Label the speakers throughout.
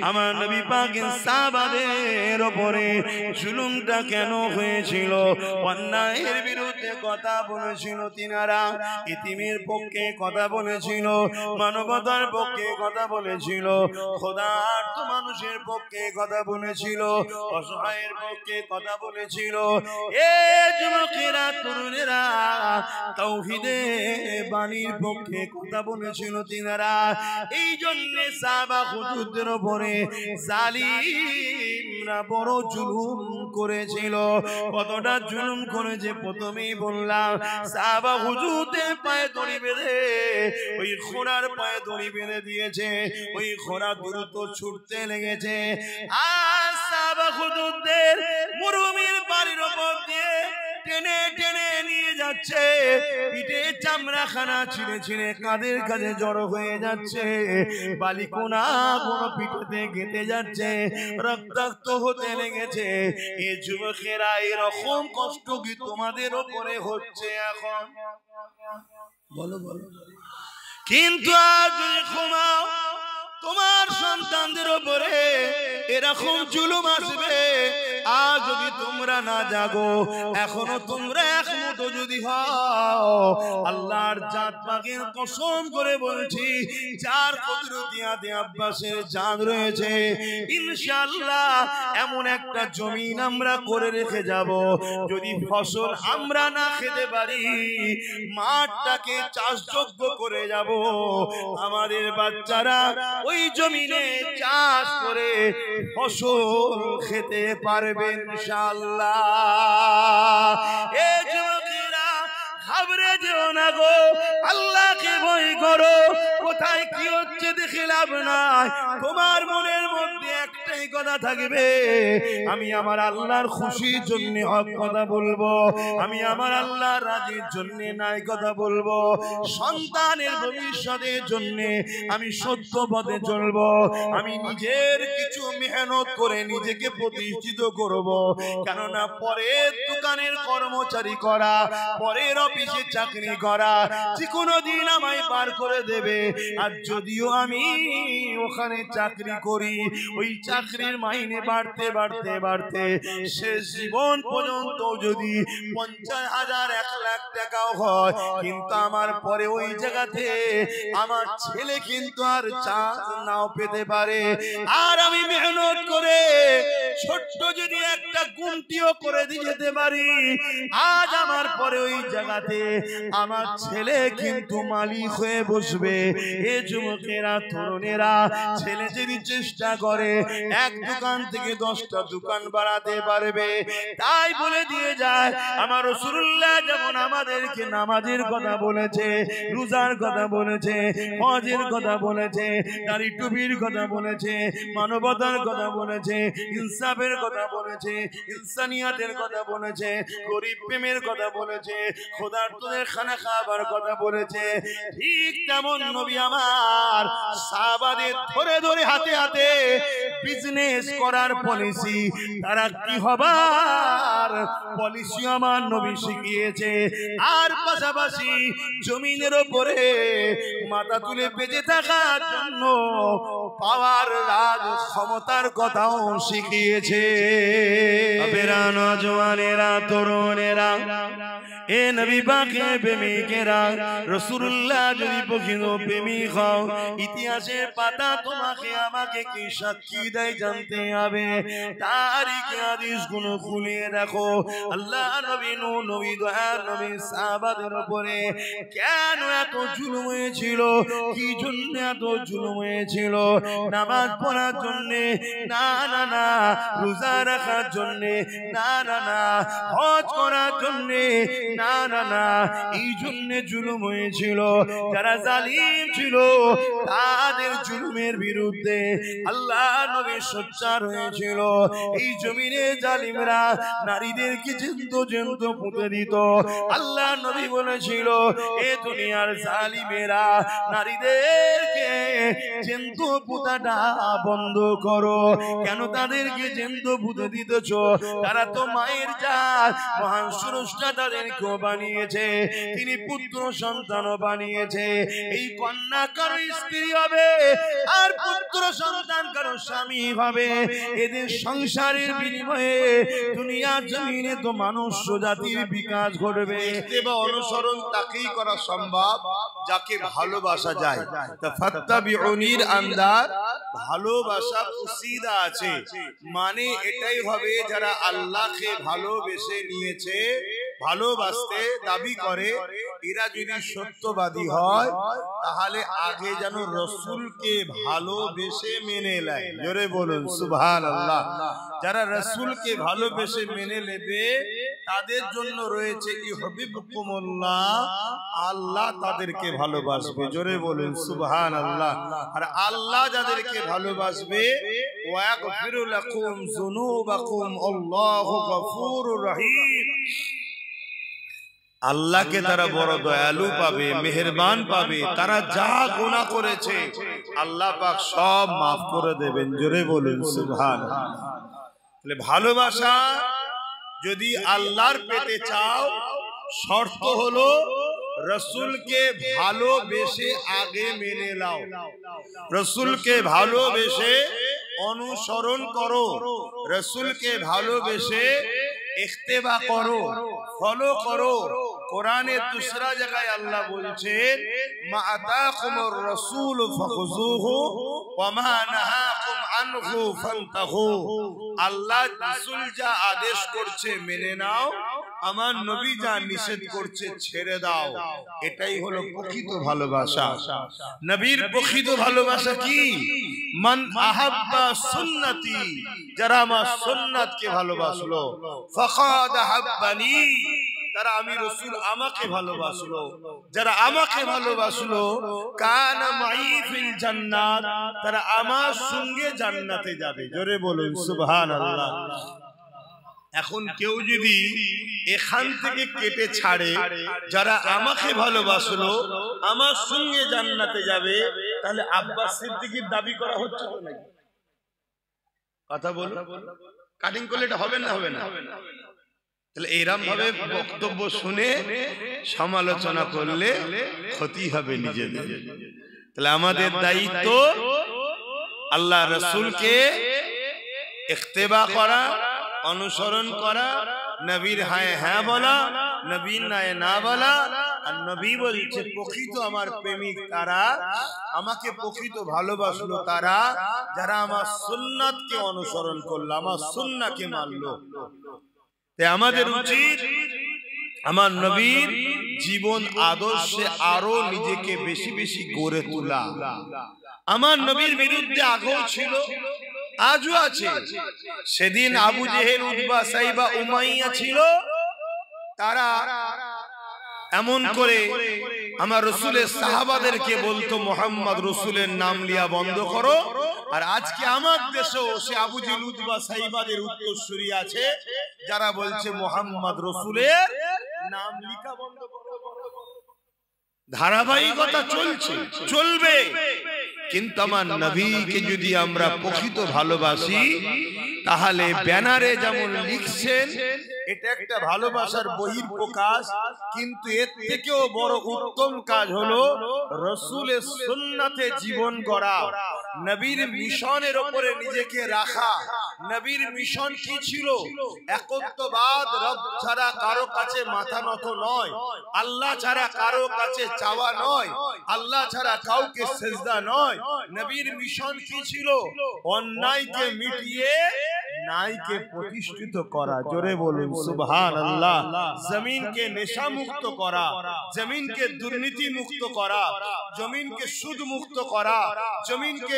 Speaker 1: আমার নবী পাকের সাহাবাদের উপরে জুলুমটা কেন হয়েছিল, অন্যায়ের বিরুদ্ধে কথা বলেছিল তিনারা, ইতিমের পক্ষে কথা বলেছিল, মানবতার পক্ষে কথা বলেছিল, খোদার্থ মানুষের পক্ষে কথা বলেছিল, অসহায়ের পক্ষে কথা বলেছিল। এ যুবকেরা, তরুণেরা, তাওহীদে বাণীর পক্ষে কথা বলেছিল তিনারা। এই জন্য সাহাবা হুজুরদের উপরে জালিমরা বড় জুলুম করেছিল। কতটা জুলুম করেছে প্রথমেই বললাম। সাহাবা হুজুরদের পায়ে দড়ি বেঁধে, ওই ঘোড়ার পায়ে দড়ি বেঁধে দিয়েছে, ওই ঘোড়া দ্রুত ছুটতে লেগেছে। আর সাহাবা হুজুরদের মরুভূমির বাড়ির উপর দিয়ে টেনে টেনে নিয়ে যাচ্ছে, পিঠে চামড়াখানা ছিঁড়ে ছিঁড়ে কাঁধের কাছে জড়ো হয়ে যাচ্ছে, বালিকোনা কোনো পিঠেতে গেঁথে যাচ্ছে, রক্তাক্ত হতে লেগেছে। এ যুবকেরা, এরকম কষ্ট কি তোমাদের ওপরে হচ্ছে এখন? বলো বলো। কিন্তু আজ যদি ঘুমাও, তোমার সন্তানদের উপরে এরকম জুলুম আসবে। আজ যদি তোমরা না জাগো, এখনো তোমরা এক মুঠো যদি হও, আল্লাহর জাত পাকের কসম করে বলছি, যার কুদরতিয়াতে আব্বাসের জান রয়েছে, ইনশাআল্লাহ এমন একটা জমিন আমরা করে রেখে যাব, যদি ফসল আমরা না খেতে পারি, মাঠটাকে চাষযোগ্য করে যাব। আমাদের বাচ্চারা ওই জমিনে চাষ করে ফসল খেতে পারবে ইনশাআল্লাহ। এ যুবকেরা, ঘাবড়ে যেও না গো, আল্লাহকে ভয় করো। কোথায় কি হচ্ছে দেখে লাভ নাই। তোমার মনের মধ্যে একটাই কথা থাকবে, আমি আমার আল্লাহর খুশির জন্য হক কথা বলবো, আমি আমার আল্লাহর রাজির জন্য নাই কথা বলবো, সন্তানের ভবিষ্যতের জন্য আমি সত্য পথে চলবো, আমি নিজের কিছু মেহনত করে নিজেকে প্রতিষ্ঠিত করব। কেননা পরের দোকানের কর্মচারী করা, পরের অফিসে চাকরি করা যে কোনো দিন আমায় পার করে দেবে। আর যদিও আমি ওখানে চাকরি করি, ওই চাকরির মাইনে বাড়তে বাড়তে বাড়তে শেষ জীবন পর্যন্ত যদি 50,000 1 লাখ টাকাও হয়, কিন্তু আমার পরে ওই জায়গাতে আমার ছেলে কিন্তু আর চান্স নাও পেতে পারে। আর আমি মেহনত করে ছোট্ট যদি একটা গুমটিও করে দিয়ে যেতে পারি, আজ আমার পরে ওই জায়গাতে আমার ছেলে কিন্তু মালিক হয়ে বসবে। এ যুবকেরা, তরুণেরা, ছেলে যদি চেষ্টা করে এক দোকান থেকে 10টা দোকান বাড়াতে পারবে। তাই বলে দিয়ে যায় আমার রাসূলুল্লাহ যেমন আমাদেরকে নামাজের কথা বলেছে, রোজার কথা বলেছে, হজের কথা বলেছে, দাড়ি টুপির কথা বলেছে, মানবতার কথা বলেছে, ইনসাফের কথা বলেছে, ইনসানিয়াতের কথা বলেছে, গরিব প্রেমের কথা বলেছে, খোদার্থদের খানা খাবার কথা বলেছে, ঠিক তেমন নবী আমার সাহাবাদের ধরে ধরে হাতে হাতে বিজনেস করার পলিসি, তারা কি হবার পলিসি আমার নবী শিখিয়েছে। আর পাশাপাশি জমিনের উপরে মাথা তুলে বেঁচে থাকার জন্য পাওয়ার রাজ ক্ষমতার কথাও শিখিয়েছে। নওজওয়ানেরা, তরুণেরা, এ নবী পাকের প্রেমিকেরা, রাসূলুল্লাহ যদি প্রকৃত প্রেমিক হও, ইতিহাসের পাতা তোমাকে আমাকে কি সাক্ষী দেয় জানতে হবে। তারিখে হাদিস গুলো খুলে দেখো, আল্লাহ নবী, নবী, দয়ার নবী সাহাবাদের উপরে কেন এত জুলুম হয়েছিল, কি জন্য এত জুলুম হয়েছিল? নামাজ পড়ার জন্য না, না না, রোজা রাখার জন্য না, না না, হজ করার জন্য না, না না, এই জন্য জুলুম হয়েছিল। যারা জালিম ছিল তাদের জুলুমের বিরুদ্ধে আল্লাহ নবী সোচ্চার হয়েছিল। এই জমিনে জালিমরা নারীদেরকে জ্যান্ত জ্যান্ত পুঁতে দিত। আল্লাহ নবী বলেছিল, এ দুনিয়ার জালিমেরা নারীদেরকে জ্যান্ত পুঁতাটা বন্ধ করো। কেন তাদেরকে জ্যান্ত পুঁতে দিতেছ? তারা তো মায়ের জাত, মহান স্রষ্টা তাদেরকে বানিয়েছে, তিনি পুত্র সন্তানও বানিয়েছে। এই কন্যা কারো স্ত্রী হবে আর পুত্র সন্তান কারো স্বামী হবে। এদের সংসারের বিনিময়ে দুনিয়া জমিনে তো মানুষ জাতির বিকাশ ঘটবে। ইত্তেবা অনুসরণ তাকেই করা সম্ভব যাকে ভালোবাসা যায়। ফাত্তাবিউনির আন্দার ভালোবাসা কুসিদা আছে, মানে এটাই হবে যারা আল্লাহকে ভালোবেসে নিয়েছে, ভালোবাসতে দাবি করে, এরা যদি সত্যবাদী হয় তাহলে আগে যেন রসুলকে ভালোবেসে মেনে নেয়। জোরে বলুন সুবহানাল্লাহ। যারা রসুলকে ভালোবেসে মেনে নেবে তাদের জন্য রয়েছে ইউহিব্বুকুমুল্লাহ, আল্লাহ তাদেরকে ভালোবাসবে। জোরে বলুন সুবহানাল্লাহ। আর আল্লাহ যাদেরকে ভালোবাসবে ওয়াগফিরু লাকুম যুনুবাকুম আল্লাহু গফুরুর রহিম, আল্লাহকে তারা বড় দয়ালু পাবে, মেহেরবান পাবে। তারা যা গুনাহ করেছে আল্লাহ পাক সব মাফ করে দেবেন। জোরে বলুন সুবহানাল্লাহ। তাহলে ভালোবাসা যদি আল্লাহর পেতে চাও, শর্ত হলো রসুলকে ভালোবেসে আগে মেনে নাও, রসুলকে ভালোবেসে অনুসরণ করো, রসুলকে ভালোবেসে ইত্তেবা করো, ফলো করো। কোরআনে दूसरा জায়গায় আল্লাহ বলছেন মা আতাকুমুর রাসূল ফাখুযুহু ওয়া মা নাহাকুম আনহু ফান্তাহু। আল্লাহ রাসূল যা আদেশ করছে মেনে নাও, আমার নবী যা নিষেধ করছে ছেড়ে দাও। এটাই হলো প্রকৃত ভালোবাসা। নবীর প্রকৃত ভালোবাসা কি? মান আহাব্বা সুন্নতি, যারা আমার সুন্নাতকে ভালোবাসলো, ফাকাদ আহাব্বানি, তারা আমি রাসূল আমাকে ভালোবাসলো। যারা আমাকে ভালোবাসলো কানা মাই ফিল জান্নাত, তারা আমার সঙ্গে জান্নাতে যাবে। জোরে বলুন সুবহানাল্লাহ। এখন কেউ যদি এখান থেকে কেটে ছাড়ে যারা আমাকে ভালোবাসলো আমার সঙ্গে জান্নাতে যাবে, তাহলে আব্বাস সিদ্দিকীর দাবি করা হচ্ছে নাকি? কথা বলুন, কাটিং করলে এটা হবে না? হবে না। তাহলে এরকম ভাবে বক্তব্য শুনে সমালোচনা করলে ক্ষতি হবে নিজেদের। তাহলে আমাদের দায়িত্ব আল্লাহ রাসূলকে ইত্তেবা করা, অনুসরণ করা, নবীর হায় হ্যাঁ বলা, নবীর নাই না বলা। আর নবী বলছে প্রকৃত আমার প্রেমিক তারা, আমাকে প্রকৃত ভালোবাসলো তারা যারা আমার সুন্নাতকে অনুসরণ করলো, আমার সুন্নাহকে মানলো। তাই আমাদের উচিত আমার নবীর জীবন আদর্শে আরো নিজেকে বেশি বেশি গড়ে তোলা। আমার নবীর বিরুদ্ধে আগেও ছিল, আজও আছে। সেদিন আবু জেহেল, উতবা, সাইবা, উমাইয়া ছিল, তারা এমন করে আমার রসুলের সাহাবাদেরকে বলতো মুহাম্মদ রসুলের নাম লিয়া বন্ধ করো। আর আজকে আমার দেশেও সে আবু জেহেল, উতবা, সাইবাদের উত্তরসূরি আছে যারা বলছে মুহাম্মদ রসুলের নাম লিখা বন্ধ করো। ধারাবাহিকতা চলছে, চলবে। কিন্তু আমার নবীকে যদি আমরা প্রকৃত ভালোবাসি তাহলে ব্যানারে যেমন লিখছেন এটা একটা ভালোবাসার বহিঃপ্রকাশ, কিন্তু এর থেকেও বড় উত্তম কাজ হলো রাসূলের সুন্নাতে জীবন গড়া, নবীর মিশনের উপরে নিজেকে রাখা। নবীর মিশন কি ছিল? একত্ববাদ, রব ছাড়া কারো কাছে মাথা নত নয়, আল্লাহ ছাড়া কারো কাছে চাওয়া নয়, আল্লাহ ছাড়া কাউকে সেজদা নয়। নবীর মিশন কি ছিল? অন্যায়কে মিটিয়ে ন্যায়কে প্রতিষ্ঠিত করা। জোরে বলুন সুবহানাল্লাহ। জমিনকে নেশা মুক্ত করা, জমিনকে দুর্নীতি মুক্ত করা, জমিনকে সুদ মুক্ত করা, জমিনকে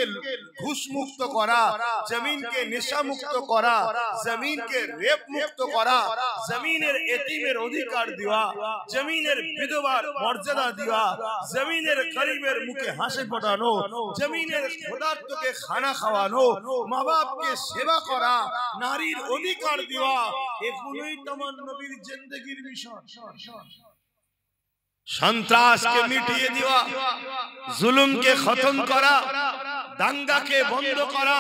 Speaker 1: ঘুষ মুক্ত করা, জমিনকে নেশা মুক্ত করা, জমিনকে রেপ মুক্ত করা, জমিনের এতিমের অধিকার দেওয়া, জমিনের বিধবার মর্যাদা দেওয়া, জমিনের গরিবের মুখে হাসি ফোটানো, জমিনের ক্ষুধার্তকে খানা খাওয়ানো, মা বাপকে সেবা করা, নারীর অধিকার দেওয়া, এগুলোই তোমার নবীর জিন্দেগির মিশন। সন্ত্রাসকে মিটিয়ে দেওয়া, জুলুমকে খতম করা, দাঙ্গাকে বন্ধ করা,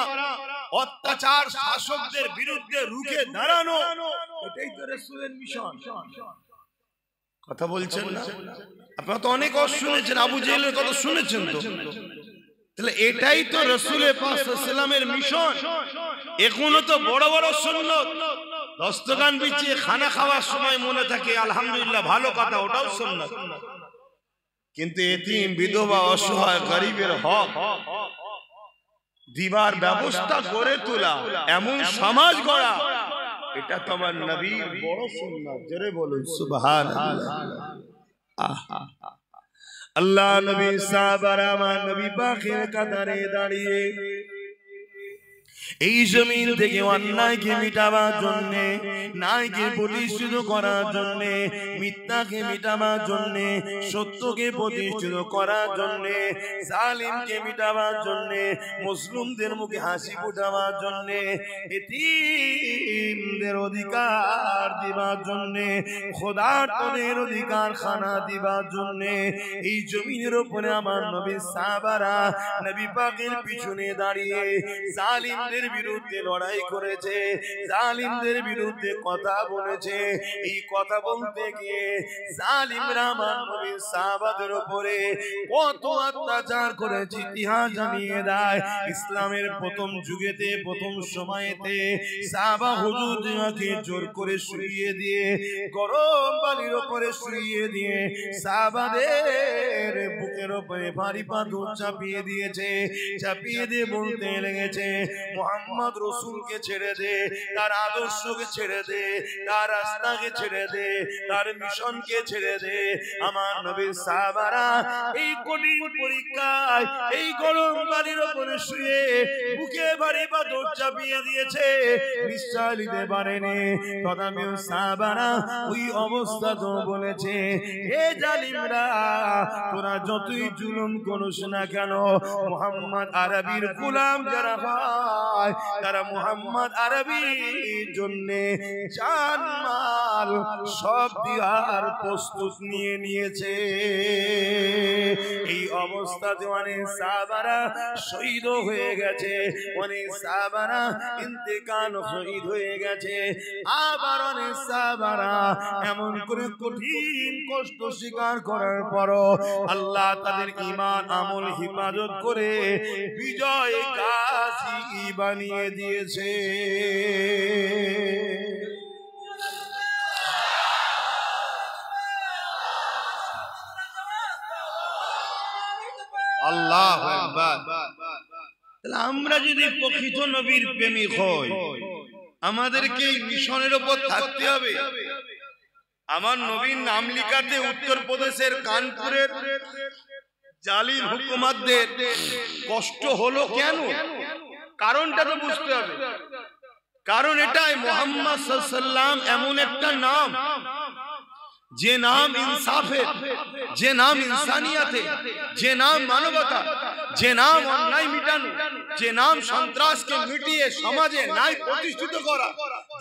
Speaker 1: অত্যাচার শাসকদের বিরুদ্ধে রুখে দাঁড়ানো, এটাই তো রাসূলের মিশন। কথা বলছেন না? আপনারা তো অনেক ওয়াজ শুনেছেন, আবু জেহেলের কথা শুনেছেন তো। তাহলে এটাই তো রাসূলের পাক সাল্লাল্লাহু আলাইহি ওয়াসাল্লামের মিশন। এখনো তো বড় বড় সুন্নাত দস্তরখান বিছিয়ে খানা খাওয়ার সময় মনে থাকে আলহামদুলিল্লাহ, ভালো কথা, ওটাও সুন্নাত। কিন্তু এতিম, বিধবা, অসহায়, গরিবের হক দিবার ব্যবস্থা করে তোলা, এমন সমাজ গড়া, এটা তো আমার নবীর বড় সুন্নাত। জোরে বলুন সুবহানাল্লাহ। আল্লাহ নবী সাহাবারা আমার নবী পাকের কাতারে দাঁড়িয়ে এই জমিন থেকে অন্যায়কে মিটাবার জন্যে, ন্যায়কে প্রতিষ্ঠিত করার জন্যে, মিথ্যাকে মিটাবার জন্যে, সত্যকে প্রতিষ্ঠিত করার জন্যে, জালিমকে মিটাবার জন্যে, মুসলিমদের মুখে হাসি ফোটাবার জন্যে, এতিমদের অধিকার দিবার জন্যে, খোদার্তদের অধিকার খানা দিবার জন্যে এই জমিনের উপরে আমার নবী সাহাবারা নবী পাকের পিছনে দাঁড়িয়ে জালিমদের বিরুদ্ধে লড়াই করেছে, জালিমদের বিরুদ্ধে কথা বলেছে। এই কথা বলতে গিয়ে জালিমরা আমার নবী সাহাবাদের উপরে কত অত্যাচার করেছে ইতিহাস জানিয়ে দেয়। ইসলামের প্রথম যুগেতে, প্রথম সময়েতে সাহাবা হুজুরদেরকে জোর করে শুইয়ে দিয়ে, গরম বালির উপরে শুইয়ে দিয়ে সাহাবাদের বুকের উপরে ভারী পাথর চাপিয়ে দিয়েছে। চাপিয়ে দিয়ে বলতে লেগেছে, মোহাম্মদ রসুলকে ছেড়ে দে, তার আদর্শকে ছেড়ে দে, তার রাস্তাকে ছেড়ে দে, তার মিশনকে ছেড়ে দে। আমার নবীর সাহাবারা এই কঠিন পরীক্ষায় এই গরম বালির উপরে শুয়ে বুকে ভারী পাথর চাপিয়ে দিয়েছে, নিশ্চয় নিতে পারেনি। তথাপিও সাহাবারা ওই অবস্থা তো বলেছে, হে জালিমরা, তোরা যতই জুলুম করিস না কেন, মুহাম্মদ আরবির গোলাম যারা হয় তারা মুহাম্মদ আরবির জন্য জান মাল সব দেওয়ার প্রস্তুত নিয়ে নিয়েছে। এই অবস্থাতে অনেক সাহাবারা শহীদ হয়ে গেছে, অনেক সাহাবারা ইন্তেকাল শহীদ হয়ে গেছে। আবার অনেক সাহাবারা এমন করে কঠিন কষ্ট স্বীকার করার পরও আল্লাহ তাদের ঈমান আমল হিফাজত করে বিজয় গাজী বানিয়ে দিয়েছে। আল্লাহু আকবার। তাহলে আমরা যদি প্রকৃত নবীর প্রেমিক হই, আমাদেরকে এই মিশনের উপর থাকতে হবে। আমার নবীর নাম লিখাতে উত্তরপ্রদেশের কানপুরের জালিম হুকুমতদের কষ্ট হলো কেন? কারণটা তো বুঝতে হবে। কারণ এটাই, মুহাম্মদ সাল্লাল্লাহু আলাইহি ওয়াসাল্লাম এমন একটা নাম, যে নাম ইনসাফের, যে নাম ইনসানিয়াতের, যে নাম মানবতা, যে নাম অন্যায় মিটানো, যে নাম সন্ত্রাসকে মিটিয়ে সমাজে ন্যায় প্রতিষ্ঠিত করা,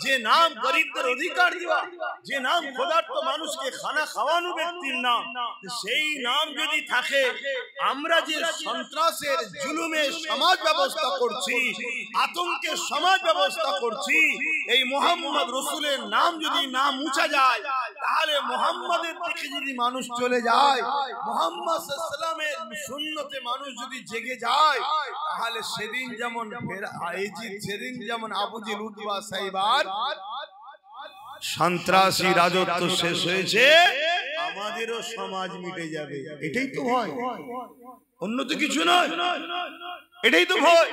Speaker 1: যে নাম গরিবদের অধিকার দেওয়া, যে নাম ক্ষুধার্ত মানুষকে খানা খাওয়ানো ব্যক্তির নাম, সেই নাম যদি থাকে, আমরা যে সন্ত্রাসের জুলুমের সমাজ ব্যবস্থা করছি, আতঙ্কের সমাজ ব্যবস্থা করছি, এই মুহাম্মদ রাসূলের নাম যদি না মুছা যায়, তাহলে মুহাম্মাদের দিকে যদি মানুষ চলে যায়, মুহাম্মদ সাল্লাল্লাহু আলাইহি ওয়াসাল্লামের সুন্নতে মানুষ যদি জেগে যায়, তাহলে সেদিন যেমন সেদিন যেমন আবু জেহেল, উতবা, সাইবার সন্ত্রাসী রাজত্ব শেষ হয়েছে, আমাদেরও সমাজ মিটে যাবে। এটাই তো ভয়, অন্য তো কিছু নয়। এটাই তো ভয়।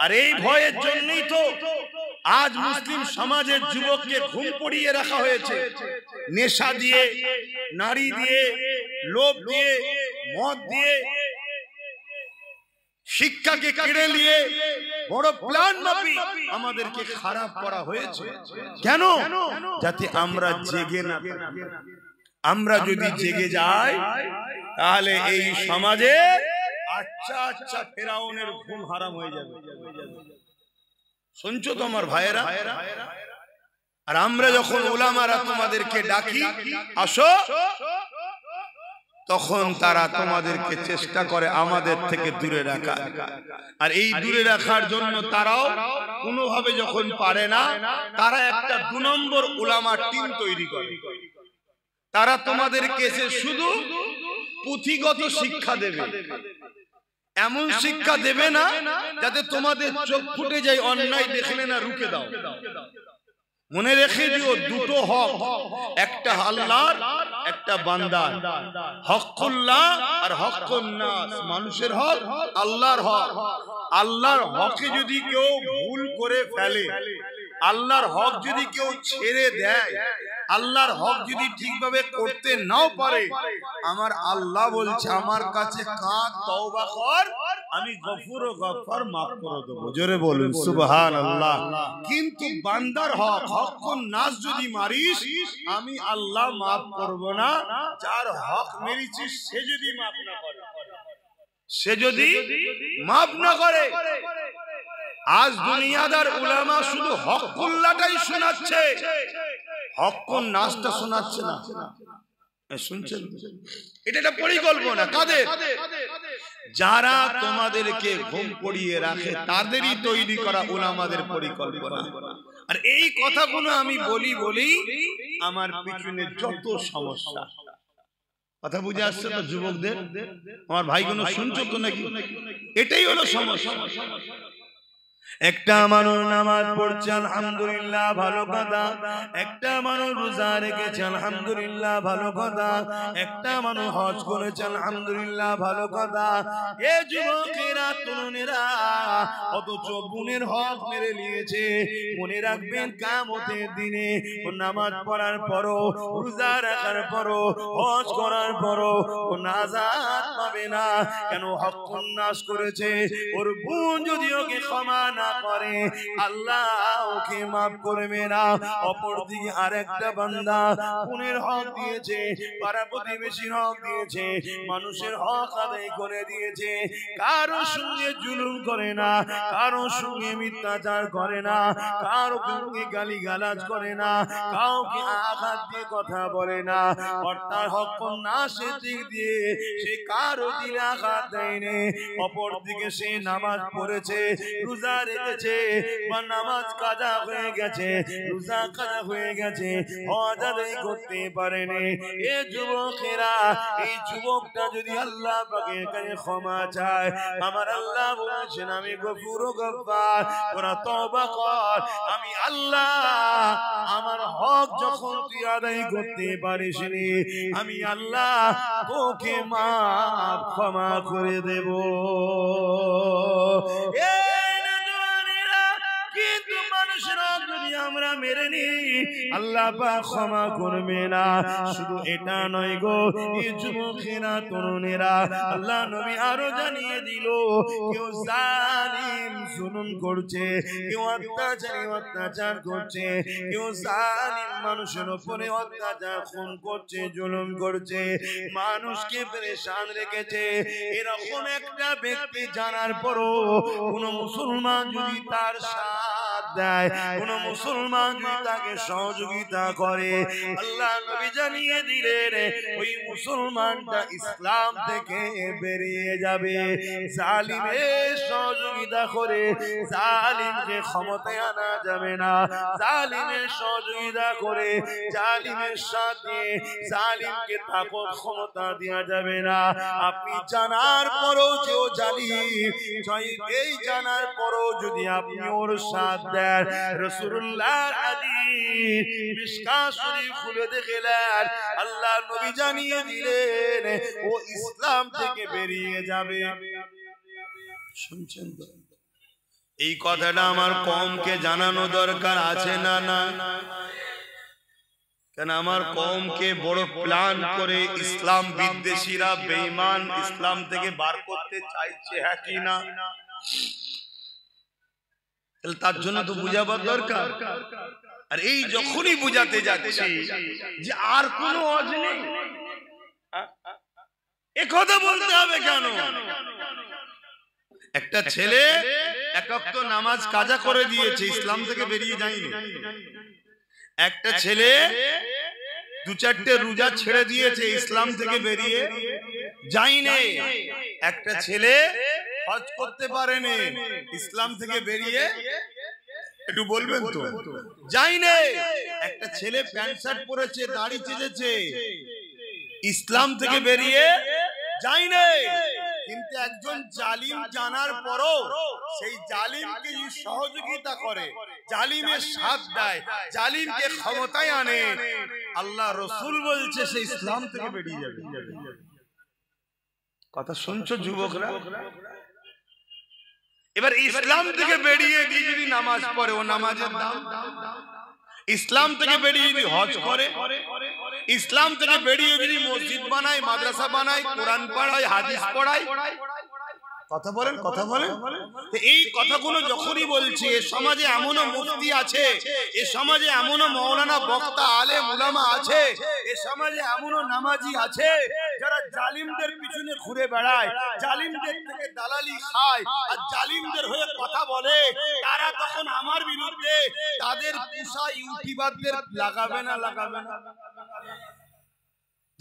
Speaker 1: আর এই ভয়ের জন্যই তো আজ মুসলিম সমাজের যুবককে ঘুম পড়িয়ে রাখা হয়েছে, নেশা দিয়ে, নারী দিয়ে, লোভ দিয়ে, মদ দিয়ে, শিক্ষাকে কেড়ে নিয়ে বড় প্ল্যান মাফিক আমাদেরকে খারাপ করা হয়েছে। কেন? যাতে আমরা জেগে না থাকি। আমরা যদি জেগে যাই, তাহলে এই সমাজে আচ্ছা আচ্ছা ফেরাউনের ঘুম হারাম হয়ে যাবে। শুনছো তো আমার ভাইয়েরা? আর আমরা যখন উলামারা তোমাদেরকে ডাকি, আসো, তখন তারা তোমাদেরকে চেষ্টা করে আমাদের থেকে দূরে রাখা। আর এই দূরে রাখার জন্য তারাও কোনোভাবে যখন পারে না, তারা একটা 2 নম্বর উলামা টিম তৈরি করে। তারা তোমাদেরকে এসে শুধু পুঁথিগত শিক্ষা দেবে, এমন শিক্ষা দেবে না যাতে তোমাদের চোখ ফুটে যায়, অন্যায় দেখলে না রুখে দাও। মনে রেখে দিও দুটো হক, একটা আল্লাহর, একটা বান্দার। হকুল্লাহ আর হকুন নাস, মানুষের হক, আল্লাহর হক। আল্লাহর হকে যদি কেউ ভুল করে ফেলে, আল্লাহর হক যদি কেউ ছেড়ে দেয়, আল্লাহর হক যদি ঠিকভাবে করতে নাও পারে, আমার আল্লাহ বলছে আমার কাছে কাঁদ, তওবা কর, আমি গফুর ও গফফার মাফ করে দেব। জোরে বলুন সুবহানাল্লাহ। কিন্তু বান্দার হক, হকুন নাস যদি মারিস, আমি আল্লাহ মাফ করব না। যার হক মেরেছিস সে যদি মাফ না করে, সে যদি মাফ না করে। আজ দুনিয়াদার উলামা শুধু হকুল্লাহটাই শোনাচ্ছে, হকুন নাসটা শোনাচ্ছে না। শুনছেন? এটা একটা পরিকল্পনা কাদের? যারা তোমাদেরকে ঘুম পড়িয়ে রাখে, তাদেরই তৈরি করা উলামাদের পরিকল্পনা। আর এই কথাগুলো আমি বলি আমার পিছনে যত সমস্যা, কথা বুঝে আসছে তো যুবকদের? আমার ভাইগুলো শুনছো তো নাকি? এটাই হলো সমস্যা। একটা মানুষ নামাজ পড়ছে আলহামদুলিল্লাহ, ভালো কথা। একটা মানুষ রোজা রেখেছে আলহামদুলিল্লাহ, ভালো কথা। একটা মানুষ হজ করেছে আলহামদুলিল্লাহ, ভালো কথা। এ যুবকেরা, তরুণেরা অথচ বোনের হক মেরে নিয়েছে। মনে রাখবেন, কিয়ামতের দিনে ও নামাজ পড়ার পরও, রোজা রাখার পরও, হজ করার পরও ও নাজাত পাবে না। কেন? হকুন নাস করেছে। ওর বোন যদি ওকে ক্ষমা না করে, আল্লাহ ওকে মাফ করবে না। অপরদিকে আরেকটা বান্দা বোনের হক দিয়েছে, পাড়া প্রতিবেশীর হক দিয়েছে, মানুষের হক আদায় করে দিয়েছে। কারো সঙ্গে জুলুম করে না, কারো সঙ্গে মিথ্যাচার করে না, কারো সঙ্গে গালিগালাজ করে না, কাউকে আঘাত দিয়ে কথা বলে না। অর্থাৎ হকুন নাসের দিক দিয়ে সে কারো দিলে আঘাত দেয়নি। অপরদিকে সে নামাজ পড়েছে, রোজা রেখেছে, বা নামাজ কাজা হয়ে গেছে, রোজা কাজা হয়ে গেছে, হজ আদায় করতে পারেনি। এ যুবকেরা, এই যুবকটা যদি আল্লাহ পাকের কাছে ক্ষমা চায়, আমার আল্লাহ বলেছেন আমি গফুর ও গফফার, তোরা তওবা কর, আমি আল্লাহ আমার হক যখন তুই আদায় করতে পারিসনি, আমি আল্লাহ তোকে মাফ ক্ষমা করে দেব। কিন্তু মানুষের হক যদি আমরা মেরে নিই, আল্লাহ পাক ক্ষমা করবে না। শুধু এটা নয় গো, এই যুবকেরা, তরুণেরা, আল্লাহ নবী আরো জানিয়ে দিল, কেউ জালিম জুলুম করছে, কেউ অত্যাচার করছে, কেউ জালিম মানুষের উপরে অত্যাচার, খুন করছে, জুলুম করছে, মানুষকে পেরেশান রেখেছে। এরকম একটা ব্যক্তি জানার পরও কোন মুসলমান যদি তার সাথ দেয়, কোন মুসলমান যদি তাকে সহযোগিতা করে, আল্লাহ নবী জানিয়ে দিলেন ওই মুসলমানটা ইসলাম থেকে বেরিয়ে যাবে। জালিমের সহযোগিতা করে জালিমকে ক্ষমতায় আনা যাবে না। জালিমের সহযোগিতা করে জালিমের সাথে জালিমকে তাকত ক্ষমতা দেওয়া যাবে না। আপনি জানার পরও যে ও জালিম, এই জানার পরও যদি আপনি ওর সাথ দেন, রাসূলুল্লাহর হাদিস মিশকাত শরীফ খুলে দেখলেন, আল্লাহ নবী জানিয়ে দিলেন ও ইসলাম থেকে বেরিয়ে যাবে। শুনছেন তো? এই কথাটা আমার কওমকে জানানো দরকার আছে না? না, কেন আমার কওমকে বড় প্ল্যান করে ইসলাম বিদ্বেষীরা, বেঈমান ইসলাম থেকে বার করতে চাইছে, হ্যাঁ কি না? তার জন্য তো বুঝাবার দরকার। আর এই যখনই বুঝাতে যাচ্ছি যে আর কোনো ওয়াজ নেই, এ কথা বলতে হবে কেন? একটা ছেলে এক ওয়াক্ত নামাজ কাজা করে দিয়েছে, ইসলাম থেকে বেরিয়ে যায়নি। একটা ছেলে দু চারটে রোজা ছেড়ে দিয়েছে, ইসলাম থেকে বেরিয়ে যায়নি। একটা ছেলে হজ করতে পারেনি, ইসলাম থেকে বেরিয়ে, একটু বলবেন তো, যায়নি। একটা ছেলে প্যান্ট শার্ট পরেছে, দাড়ি চেঁচেছে, ইসলাম থেকে বেরিয়ে যায় নাই, কিন্তু একজন জালিম জানার পরও সেই জালিমকে সহযোগিতা করে, জালিমের সাথ দেয়, জালিমকে ক্ষমতায় আনে, আল্লাহ রসুল বলছে সে ইসলাম থেকে বেরিয়ে যাবে। কথা শুনছো যুবকরা? এবার ইসলাম থেকে বেরিয়ে গিয়ে যদি নামাজ পড়ে ও নামাজের দাম, ইসলাম থেকে বেরিয়ে যদি হজ করে, ইসলাম থেকে বেরিয়ে যদি মসজিদ বানায়, মাদ্রাসা বানায়, কোরআন পড়ায়, হাদিস পড়ায়, কথা বলেন, কথা বলেন। এই কথাগুলো যখনই বলছি, এ সমাজে এমনও মুফতি আছে, এ সমাজে এমনও মাওলানা বক্তা আলেম উলামা আছে, এ সমাজে এমনও নামাজি আছে যারা জালিমদের পিছনে ঘুরে বেড়ায়, জালিমদের থেকে দালালি খায় আর জালিমদের হয়ে কথা বলে। তারা তখন আমার বিরুদ্ধে তাদের পুষা ইউটিউবারদের লাগাবে না, লাগাবে না,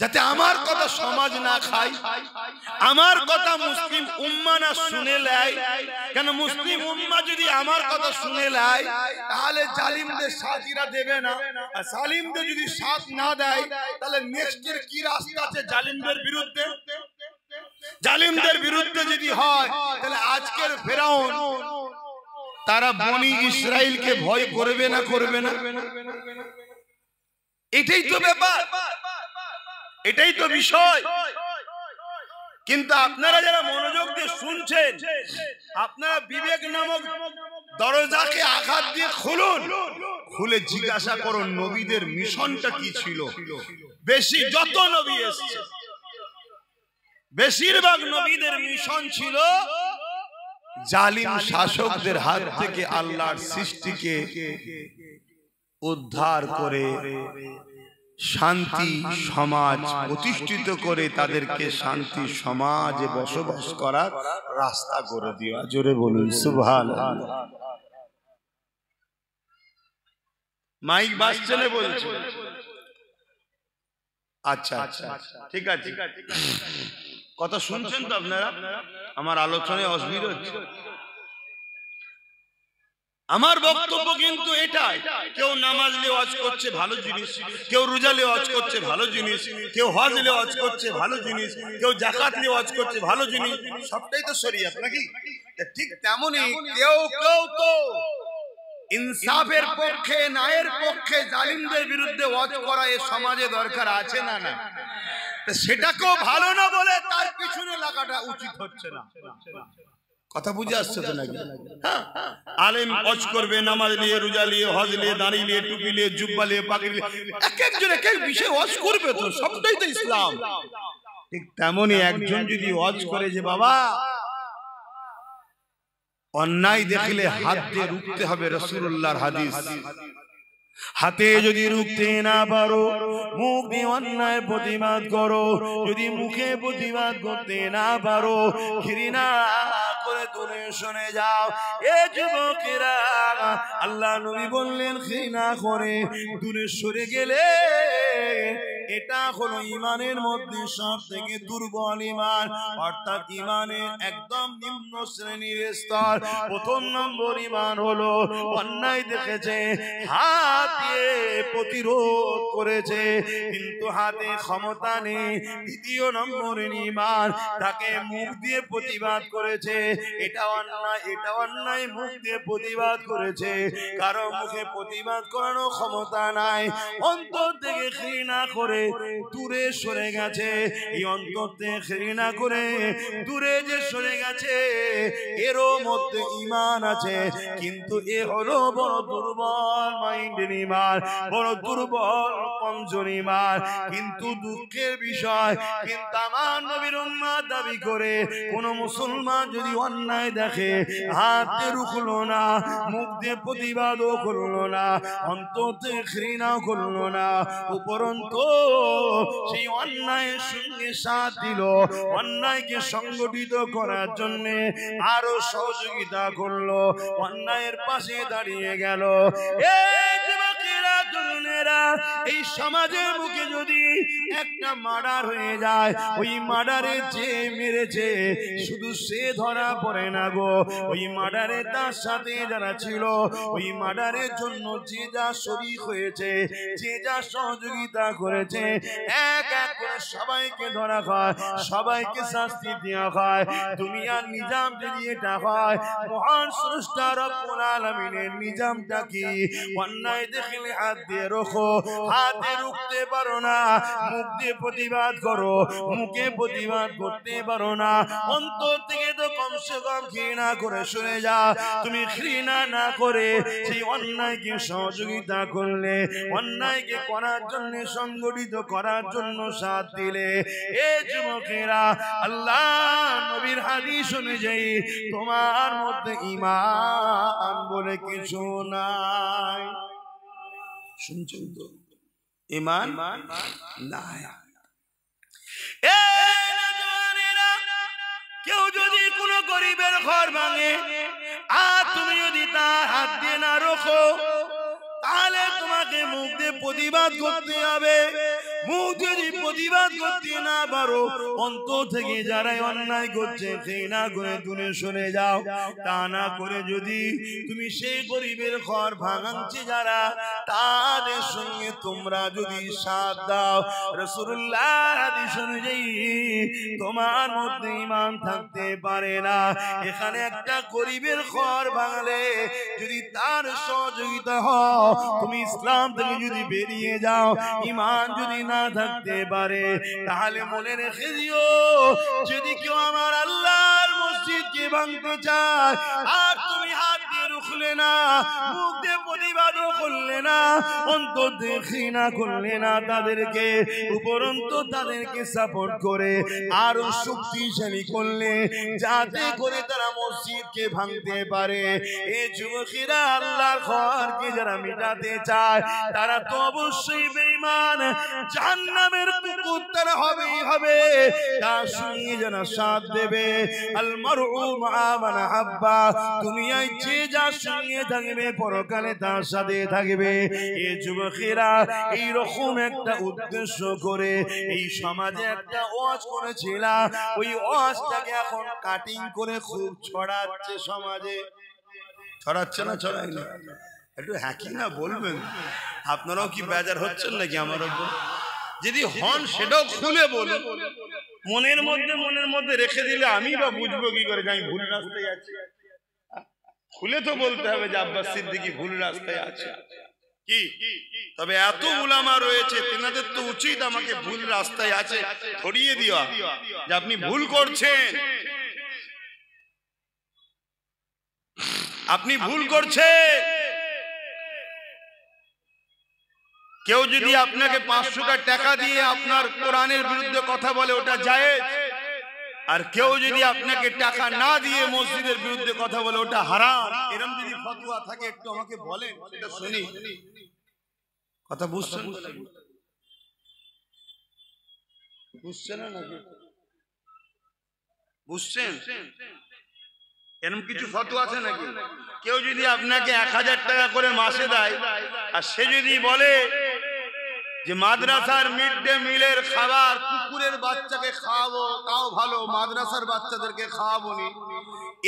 Speaker 1: যাতে আমার কথা সমাজ না খায়, আমার কথা মুসলিম উম্মা না শুনে নেয়। কেন মুসলিম উম্মা যদি আমার কথা শুনে নেয় তাহলে জালিমদের সাথীরা দেবে না, আর জালিমদের যদি সাথ না দেয় তাহলে নেক্সটের কি রাস্তা আছে জালিমদের বিরুদ্ধে? জালিমদের বিরুদ্ধে যদি হয় তাহলে আজকের ফেরাউন তারা বনি ইসরাইলকে ভয় করবে না, করবে না? এটাই তো ব্যাপার, এটাই তো বিষয়। কিন্তু আপনারা যারা মনোযোগ দিয়ে শুনছেন, আপনারা বিবেক নামক দরজাকে আঘাত দিয়ে খুলুন, খুলে জিজ্ঞাসা করুন নবীদের মিশনটা কি ছিল। বেশি যত নবী এসেছে বেশিরভাগ নবীদের মিশন ছিল জালিম শাসকদের হাত থেকে আল্লাহর সৃষ্টিকে উদ্ধার করে শান্তি সমাজ প্রতিষ্ঠিত করে তাদেরকে শান্তি সমাজে বসবাস করার রাস্তা করে দেওয়া। জোরে বলুন সুবহানাল্লাহ। মাইক বাজছে না বলছে? আচ্ছা আচ্ছা, ঠিক আছে। কথা শুনছেন তো আপনারা? আমার আলোচনায় অসুবিধা হচ্ছে? আমার বক্তব্য কিন্তু এটাই, কেউ নামাজ লেওয়াজ করছে ভালো জিনিস, কেউ রোজা লেওয়াজ করছে ভালো জিনিস, কেউ হজ লেওয়াজ করছে ভালো জিনিস, কেউ যাকাত লেওয়াজ করছে ভালো জিনিস, সবটাই তো শরীয়ত নাকি? ঠিক তেমনই কেউ কেউ তো ইনসাফের পক্ষে, ন্যায়ের পক্ষে জালিমদের বিরুদ্ধে ওয়াজ করা এ সমাজে দরকার আছে না? না, সেটাকেও ভালো না বলে তার পিছনে লাগাটা উচিত হচ্ছে না। কথা বুঝে আসছে তো নাকি? আলেম হজ করবে, নামাজ নিয়ে, রোজা নিয়ে, হজ নিয়ে, দাড়ি নিয়ে, টুপি নিয়ে, জুব্বা নিয়ে, পাগড়ি নিয়ে, এক একজন এক এক বিষয়ে হজ করবে, তো সবটাই তো ইসলাম। ঠিক তেমনই একজন যদি হজ করে যে বাবা অন্যায় দেখলে হাত দিয়ে রুখতে হবে, রাসূলুল্লাহর হাদিস। হাতে যদি রুখতে না পারো মুখ দিয়ে অন্যায় প্রতিবাদ করো, যদি মুখে প্রতিবাদ করতে না পারো ঘৃণা করে দূরে সরে যাও। এ যুবকেরা, আল্লাহ নবী বললেন ঘৃণা করে দূরে সরে গেলে এটা হলো ইমানের মধ্যে সব থেকে দুর্বল ইমান, অর্থাৎ ইমানের একদম নিম্ন শ্রেণীর স্তর। প্রথম নম্বর ইমান হলো অন্যায় দেখেছে, হাত দিয়ে প্রতিরোধ করেছে, কিন্তু হাতে ক্ষমতা নেই। দ্বিতীয় নম্বর ইমান, তাকে মুখ দিয়ে প্রতিবাদ করেছে, এটা অন্যায়, এটা অন্যায়, মুখ দিয়ে প্রতিবাদ করেছে, কারো মুখে প্রতিবাদ করানোর ক্ষমতা নাই, অন্তর থেকে ঘৃণা করে দূরে সরে গেছে। এই অন্তর থেকে ঘৃণা করে দূরে যে সরে গেছে এরও মধ্যে ঈমান আছে, কিন্তু এ হলো বড় দুর্বল মাইন্ডের ঈমান, বড় দুর্বল কমজোর ঈমান। কিন্তু দুঃখের বিষয়, কিন্তু আমার নবীর উম্মত দাবি করে কোন মুসলমান যদি অন্যায় দেখে হাতে রুখলো না, মুখ দিয়ে প্রতিবাদও করলো না, অন্তর থেকে ঘৃণাও করলো না, উপরন্তু সেই অন্যায়ের সঙ্গে সাথ দিল, অন্যায়কে সংগঠিত করার জন্য আরো সহযোগিতা করলো, অন্যায়ের পাশে দাঁড়িয়ে গেল। এই যুবকেরা, তরুণেরা, যুবকেরা এই সমাজের বুকে যদি একটা মার্ডার হয়ে যায়, ওই মার্ডারে যে মেরেছে শুধু সে ধরা পড়ে না গো, ওই মার্ডারে তার সাথে যারা ছিল, ওই মার্ডারের জন্য যে যা শরীক হয়েছে, যে যা সহযোগিতা করেছে, এক এক করে সবাইকে ধরা হয়, সবাইকে শাস্তি দেওয়া হয়। দুনিয়ার নিজাম যদি এটা হয়, মহান স্রষ্টা রব্বুল আলামিনের নিজামটা কি? অন্যায় দেখলে হাত দিয়ে রোখো, হাতে রুখতে পারো না, মুখ দিয়ে প্রতিবাদ করো, মুখে প্রতিবাদ করতে পারো না, অন্তর থেকে তো কমসে কম ঘৃণা করে শুনে যাও। তুমি ঘৃণা না করে সেই অন্যায়কে সহযোগিতা করলে, অন্যায়কে করার জন্য সংগঠিত করার জন্য সাথ দিলে, এ যুবকেরা আল্লাহ নবীর হাদিস অনুযায়ী তোমার মধ্যে ঈমান বলে কিছু নাই। শুনছেন তো? ঈমান নাই। কেউ যদি কোনো গরিবের ঘর ভাঙে আর তুমি যদি তার হাত দিয়ে না রোখো, তাহলে তোমাকে মুখ দিয়ে প্রতিবাদ করতে হবে। মুখ যদি প্রতিবাদ করতে না পারো, অন্তর থেকে যারাই অন্যায় করছে ঘৃণা করে দূরে সরে যাও। তা না করে যদি তুমি সেই গরিবের ঘর ভাঙাচ্ছে যারা, তাদের সঙ্গে তোমরা যদি সাথ দাও, রাসূলুল্লাহ হাদিস অনুযায়ী তোমার মধ্যে ঈমান থাকতে পারে না। এখানে একটা গরিবের ঘর ভাঙলে যদি তার সহযোগিতা হয়, তুমি ইসলাম থেকে যদি বেরিয়ে যাও, ঈমান যদি না থাকতে পারে, তাহলে মনে রেখে দিও, যদি কেউ আমার আল্লাহর মসজিদকে ভাঙতে চায় আর তুমি হাত দিয়ে রুখলে না, মুখ দিয়ে প্রতিবাদও করলে না, অন্তর দিয়ে ঘৃণা করলে না তাদেরকে, উপরন্তু তাদেরকে সাপোর্ট করে আরো শক্তিশালী করলে, যাতে করে তারা মসজিদকে ভাঙতে পারে। এই যুবকেরা আল্লাহর ঘরকে যারা মিটাতে চায়, তারা তো অবশ্যই বেঈমান, জাহান্নামের কুকুর তারা হবেই হবে। তার সঙ্গে যারা সাথ দেবে, আল মারউ মা মান হাব্বা, দুনিয়ায় যে যার সঙ্গে থাকবে পরকালে তার সাথে থাকবে। এই যুবকেরা এইরকম একটা উদ্দেশ্য করে এই সমাজে একটা ওয়াজ করেছিলাম, ওই ওয়াজটাকে এখন কাটিং করে খুব ছড়াচ্ছে সমাজে। ছড়াচ্ছে না? ছড়াই না? একটু হ্যাঁ কি না বলবেন? আপনারাও কি বেজার হচ্ছেন নাকি আমার উপর? যদি হন সেটাও খুলে বলুন। মনের মধ্যে রেখে দিলে আমি বা বুঝবো কি করে যে আমি ভুল রাস্তায় আছি? খুলে তো বলতে হবে যে আব্বাস সিদ্দিকী ভুল রাস্তায় আছে। কি তবে এত উলামা রয়েছে, তেনাদের তো উচিত আমাকে ভুল রাস্তায় আছে ধরিয়ে দেওয়া, যে আপনি ভুল করছেন, আপনি ভুল করছেন। কেউ যদি আপনাকে 500 টাকা দিয়ে আপনার কোরআনের বিরুদ্ধে কথা বলে, ওটা জায়েজ। আর কেউ যদি আপনাকে টাকা না দিয়ে মসজিদের বিরুদ্ধে কথা বলে, ওটা হারাম। এরকম যদি ফতোয়া থাকে একটু আমাকে বলেন, সেটা শুনি। কথা বুঝছেন? বুঝছেন না নাকি? বুঝছেন? এরকম কিছু ফতোয়া আছে নাকি? কেউ যদি আপনাকে 1000 টাকা করে মাসে দেয়, আর সে যদি বলে যে মাদ্রাসার মিড ডে মিলের খাবার কুকুরের বাচ্চাকে খাওয়াবো, তাও ভালো, মাদ্রাসার বাচ্চাদেরকে খাওয়াবো নি,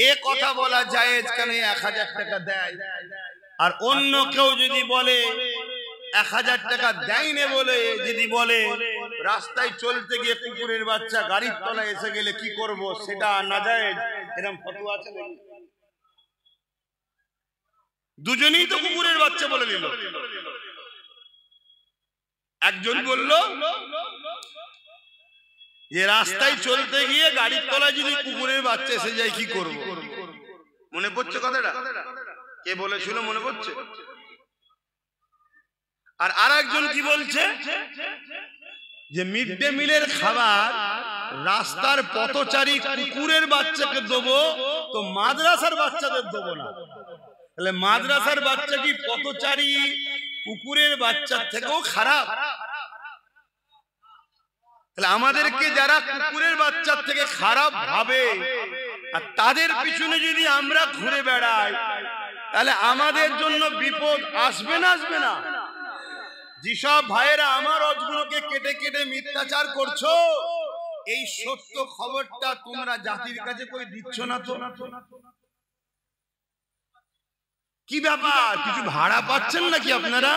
Speaker 1: এ কথা বলা জায়েজ কেন? 1000 টাকা দেয়। আর অন্য কেউ যদি বলে 1000 টাকা দেয়নি বলে যদি বলে রাস্তায় চলতে গিয়ে কুকুরের বাচ্চা গাড়ির তলায় এসে গেলে কি করব, সেটা নাজায়েজ, এরকম ফতোয়া আছে নাকি? দুজনেই তো কুকুরের বাচ্চা বলে নিল। একজন বলল যে রাস্তায় চলতে গিয়ে গাড়ির তলায় যদি কুকুরের বাচ্চা এসে যায় কি করব? মনে পড়ছে কথাটা? কে বলেছিল মনে পড়ছে? আর আরেকজন কি বলছে যে মিড ডে মিলের খাবার রাস্তার পথচারী কুকুরের বাচ্চাকে দেবো, তো মাদ্রাসার বাচ্চাদের দেবো না। তাহলে মাদ্রাসার বাচ্চা কি পথচারী কুকুরের বাচ্চার থেকেও খারাপ? তাহলে আমাদেরকে যারা কুকুরের বাচ্চার থেকে খারাপ ভাবে আর তাদের পিছনে যদি আমরা ঘুরে বেড়াই, তাহলে আমাদের জন্য বিপদ আসবে না? আসবে না? যেসব ভাইয়েরা আমার হজগুলোকে কেটে কেটে মিথ্যাচার করছো, এই সত্য খবরটা তোমরা জাতির কাছে কই দিচ্ছ না তো? কি ব্যাপার, কিছু ভাড়া পাচ্ছেন নাকি আপনারা?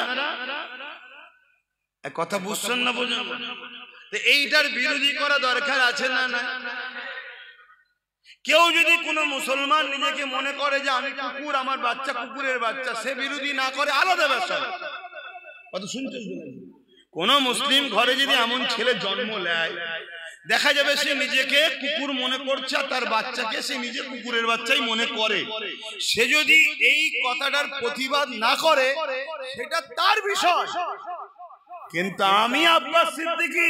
Speaker 1: কথা বুঝছেন না? বুঝুন, এইটার বিরোধী করা দরকার আছে না? না, কেউ যদি কোনো মুসলমান নিজেকে মনে করে যে আমি কুকুর, আমার বাচ্চা কুকুরের বাচ্চা, সে বিরোধী না করে, আলাদা ব্যাপার। কত শুনছেন? কোন মুসলিম ঘরে যদি এমন ছেলে জন্ম নেয়, দেখা যাবে সে নিজেকে কুকুর মনে করছে আর তার বাচ্চাকে সে নিজে কুকুরের বাচ্চাই মনে করে। সে যদি এই কথাটার প্রতিবাদ না করে সেটা তার বিষয়, কিন্তু আমি আব্বাস সিদ্দিকী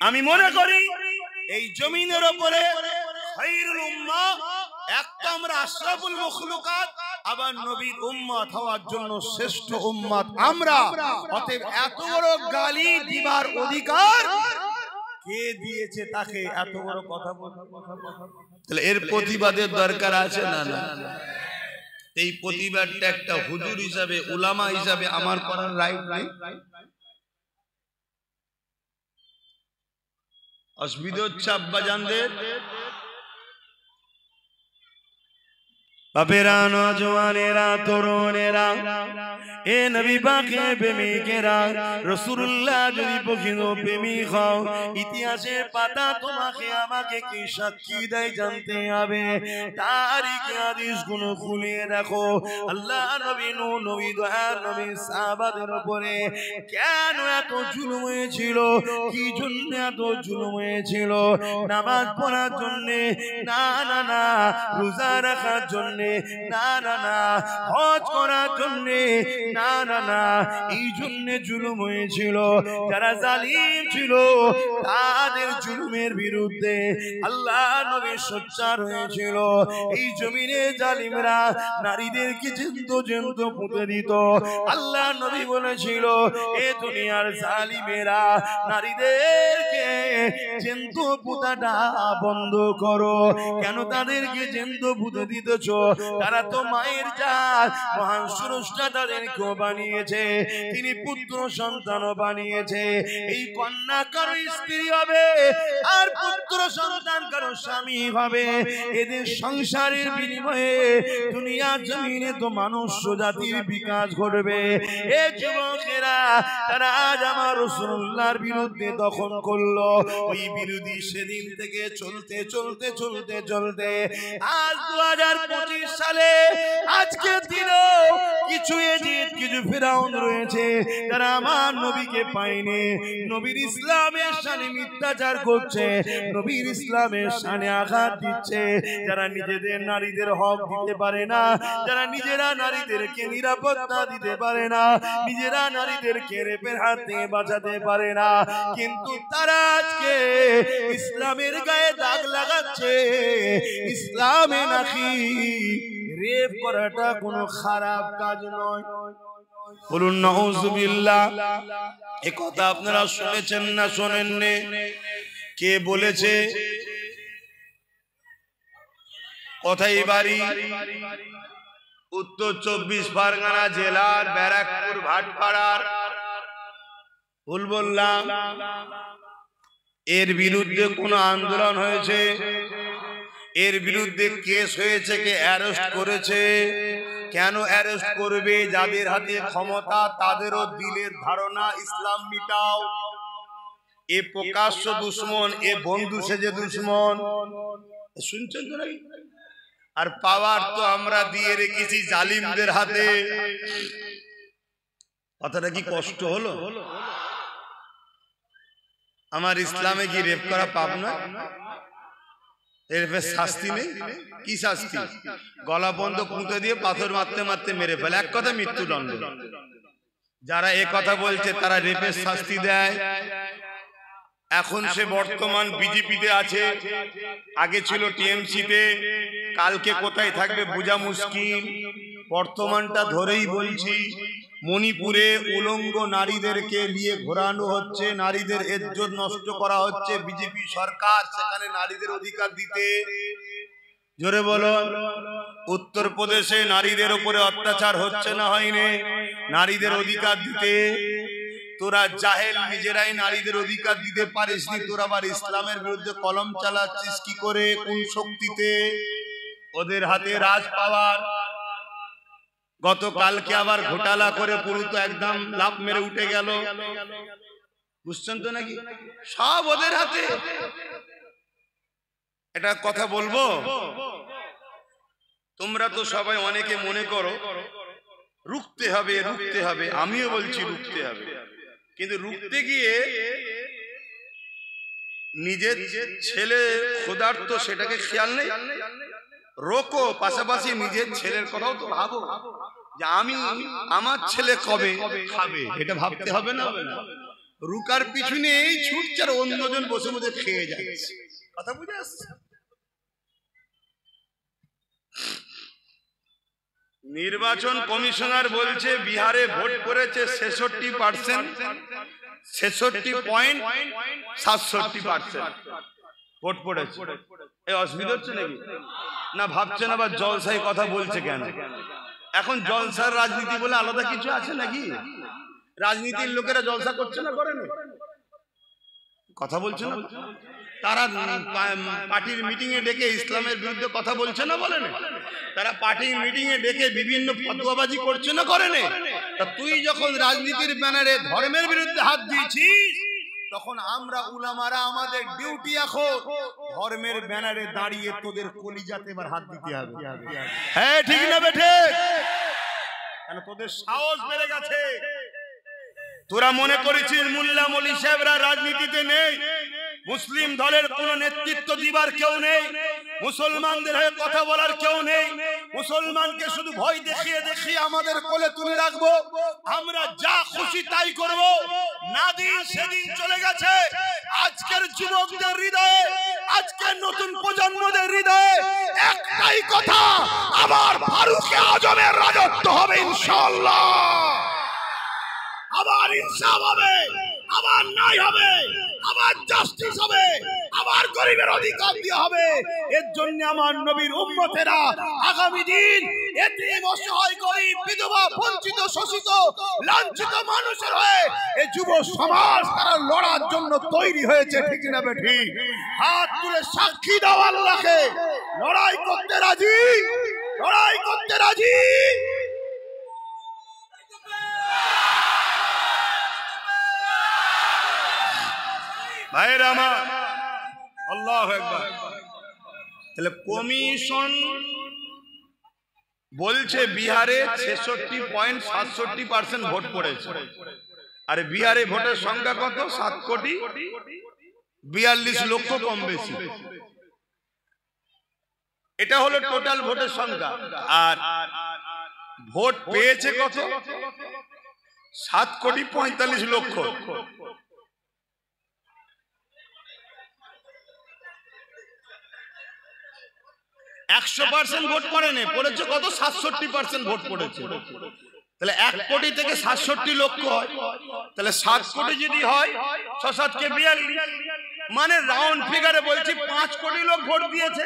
Speaker 1: আমি মনে করি এই জমিনের উপরে খায়রুল উম্মাহ, একটা আমরা আশরাফুল মাখলুকাত, আবার নবীর উম্মত হওয়ার জন্য শ্রেষ্ঠ উম্মত আমরা। অতএব এত বড় গালি দিবার অধিকার কে দিয়েছে তাকে? এত বড় কথা বলতে, তাহলে এর প্রতিবাদের দরকার আছে না? না, এই প্রতিবাদটা একটা হুজুর হিসাবে, উলামা হিসাবে আমার করার রাইট নাই? অসুবিধা হচ্ছে আব্বাজানদের? বাপেরা, নওজওয়ানেরা, তরুণেরা, এ নবী পাকের প্রেমিকেরা, রাসূলুল্লাহ যদি প্রকৃত প্রেমিক হও, ইতিহাসের পাতা তোমাকে আমাকে কি সাক্ষী দেয় জানতে হবে। তারিখে হাদিসগুলো খুলে দেখো, আল্লাহ নবী নূহ নবী, দয়ার নবী সাহাবাদের উপরে কেন এত জুলুম হয়েছিল? কি জন্য এত জুলুম হয়েছিল? নামাজ পড়ার জন্য না, না না, রোজা রাখার জন্য না, না না, হজ করার জন্য না, না না, এই জন্য জুলুম হয়েছিল। যারা জালিম ছিল তাদের জুলুমের বিরুদ্ধে আল্লাহ নবী সোচ্চার হয়েছিল। এই জমিনে জালিমরা নারীদেরকে জ্যান্ত জ্যান্ত পুঁতে দিত। আল্লাহ নবী বলেছিল, এ দুনিয়ার জালিমেরা নারীদেরকে জ্যান্ত পুঁতাটা বন্ধ করো। কেন তাদেরকে জ্যান্ত পুঁতে দিতেছ? তারা তো মায়ের জাত, মহান স্রষ্টা তাদেরকেও বানিয়েছে, তিনি পুত্র সন্তানও বানিয়েছে। এই কন্যা কারো স্ত্রী হবে আর পুত্র সন্তান কারো স্বামী হবে। এদের সংসারের বিনিময়ে দুনিয়ার জমিনে তো মানুষ জাতির বিকাশ ঘটবে। এ যুবকেরা, তারা আজ আমার রাসূলুল্লাহর বিরুদ্ধে দখল করলো। ওই বিরোধী সেদিন থেকে চলতে চলতে চলতে চলতে আজ 2025 সালে আজকে দিনও কিছু এজিদ, কিছু ফিরাউন রয়েছে যারা আমার নবীকে পায়নি, নবীর ইসলামের শানে মিথ্যাচার করছে, নবীর ইসলামের শানে আঘাত দিচ্ছে, যারা নিজেদের নারীদের হক দিতে পারে না, যারা নিজেরা নারীদেরকে নিরাপত্তা দিতে পারে না, নিজেরা নারীদেরকে রেপের হাত থেকে বাঁচাতে পারে না, কিন্তু তারা আজকে ইসলামের গায়ে দাগ লাগাচ্ছে। ইসলামে নাকি রেপ করাটা কোনো খারাপ কাজ নয়। বলুন নাউজুবিল্লাহ। এ কথা আপনারা শুনেছেন না শোনেননি? কে বলেছে? কোথায় বাড়ি? উত্তর 24 পরগনা জেলার ব্যারাকপুর ভাটপাড়ার। ভুল বললাম? এর বিরুদ্ধে কোন আন্দোলন হয়েছে? এর বিরুদ্ধে কেস হয়েছে? কে অ্যারেস্ট করেছে? কেন অ্যারেস্ট করবে? যাদের হাতে ক্ষমতা তাদেরও দিলের ধারণা ইসলাম মিটাও। এ প্রকাশ্য দুশ্মন, এ বন্ধু সেজে দুশ্মন। শুনছেন তো নাকি? আর পাওয়ার তো আমরা দিয়ে রেখেছি জালিমদের হাতে। কথাটা কি কষ্ট হলো? আমার ইসলামে কি রেপ করা পাপ না? এর শাস্তি নেই? কি শাস্তি? গলা বন্ধ পুঁতে দিয়ে পাথর মারতে মারতে মেরে ফেলে, এক কথা মৃত্যুদণ্ড। যারা এ কথা বলছে তারা রেপের শাস্তি দেয়। এখন সে বর্তমান বিজেপিতে আছে, আগে ছিল টিএমসিতে, কালকে কোথায় থাকবে বোঝা মুশকিল। বর্তমানটা ধরেই বলছি, মণিপুরে উলঙ্গ নারীদেরকে নিয়ে ঘোরানো হচ্ছে, নারীদের ইজ্জত নষ্ট করা হচ্ছে। বিজেপি সরকার সেখানে নারীদের অধিকার দিতে, জোরে বলো। উত্তরপ্রদেশে নারীদের উপরে অত্যাচার হচ্ছে না হয়নি? নারীদের অধিকার দিতে তোরা জাহেল, নিজেরাই নারীদের অধিকার দিতে পারিস নি, তোরা আবার ইসলামের বিরুদ্ধে কলম চালাচ্ছিস কি করে, কোন শক্তিতে? ওদের হাতে রাজ পাওয়ার। গতকালকে আবার ঘোটালা করে পুরো তো একদম লাভ মেরে উঠে গেল, বুঝছেন তো নাকি? সব ওদের হাতে। এটা কথা বলবো, তোমরা তো সবাই অনেকে মনে করো রুখতে হবে রুখতে হবে, আমিও বলছি রুখতে হবে, কিন্তু রুখতে গিয়ে নিজের ছেলে ক্ষুধার্ত সেটাকে খেয়াল নেই। রোকো, পাশাপাশি নিজের ছেলের কথাও তো ভাবো যে আমি আমার ছেলে কবে খাবে, এটা ভাবতে হবে না? রুকার পিছনে এই ছুটছে আর অন্যজন বসে বসে খেয়ে যাচ্ছে। কথা বুঝে আসছে? নির্বাচন কমিশনার বলছে বিহারে ভোট করেছে 66%, 66.67% ভোট পড়েছে। এই অসুবিধা হচ্ছে নাকি? না ভাবছেন আবার জলসায় কথা বলছে কেন? এখন জলসার রাজনীতি বলে আলাদা কিছু আছে নাকি? রাজনীতির লোকেরা জলসা করছে না, করে না? কথা বলছে না? তারা পার্টির মিটিং এ ডেকে ইসলামের বিরুদ্ধে কথা বলছে না, বলে না? তারা পার্টির মিটিং এ ডেকে বিভিন্ন ফতোয়াবাজি করছে না, করে না? তা তুই যখন রাজনীতির ব্যানারে ধর্মের বিরুদ্ধে হাত দিয়েছিস, তখন আমরা উলামারা আমাদের ডিউটি এখন ধর্মের ব্যানারে দাঁড়িয়ে তোদের কলিজাতে এবার হাত দিতে হবে। হ্যাঁ ঠিক না বেঠে? কেন তোদের সাহস বেড়ে গেছে। তোরা মনে করেছিস মোল্লা মলি সাহেবরা রাজনীতিতে নেই, মুসলিম দলের কোন নেতৃত্ব দিবার কেউ নেই, মুসলমানদের হয়ে কথা বলার কেউ নেই, মুসলমানকে শুধু ভয় দেখিয়ে দেখিয়ে আমাদের কোলে তুলে রাখবো, আমরা যা খুশি তাই করব। না দিন সেদিন চলে গেছে। আজকের যুবকদের হৃদয়ে, আজকের নতুন প্রজন্মদের হৃদয়ে একটাই কথা, আবার ফারুকে আজমের রাজত্ব হবে ইনশাআল্লাহ। আবার ইনসাফ হবে, আবার ন্যায় হবে, আবার জাস্টিস হবে, আবার গরিবের অধিকার দেওয়া হবে। এর জন্য আমার নবীর উম্মতেরা আগামী দিন এতিম, অসহায়, গরিব, বিধবা, বঞ্চিত, শোষিত, লাঞ্ছিত মানুষের হয়ে এই যুব সমাজ তারা লড়ার জন্য তৈরি হয়েছে। ঠিক না বেঠি? হাত তুলে সাক্ষী দাও আল্লাহকে, লড়াই করতে রাজি, লড়াই করতে রাজি। ভাইরা আমার, আল্লাহু আকবার। তাহলে কমিশন বলছে বিহারে 66.67% ভোট পড়েছে। আর বিহারে ভোটের সংখ্যা কত? 7,42,00,000 কম বেশি। এটা হলো টোটাল ভোটের সংখ্যা। আর ভোট পেয়েছে কত? 7,45,00,000। 100% ভোট পড়েনি, পড়েছে কত? 67% ভোট পড়েছে। তাহলে 1 কোটি থেকে 67 লক্ষ হয়, তাহলে 7 কোটি যদি হয় 6-7 কে 42, মানে রাউন্ড ফিগারে বলছি 5 কোটি লোক ভোট দিয়েছে।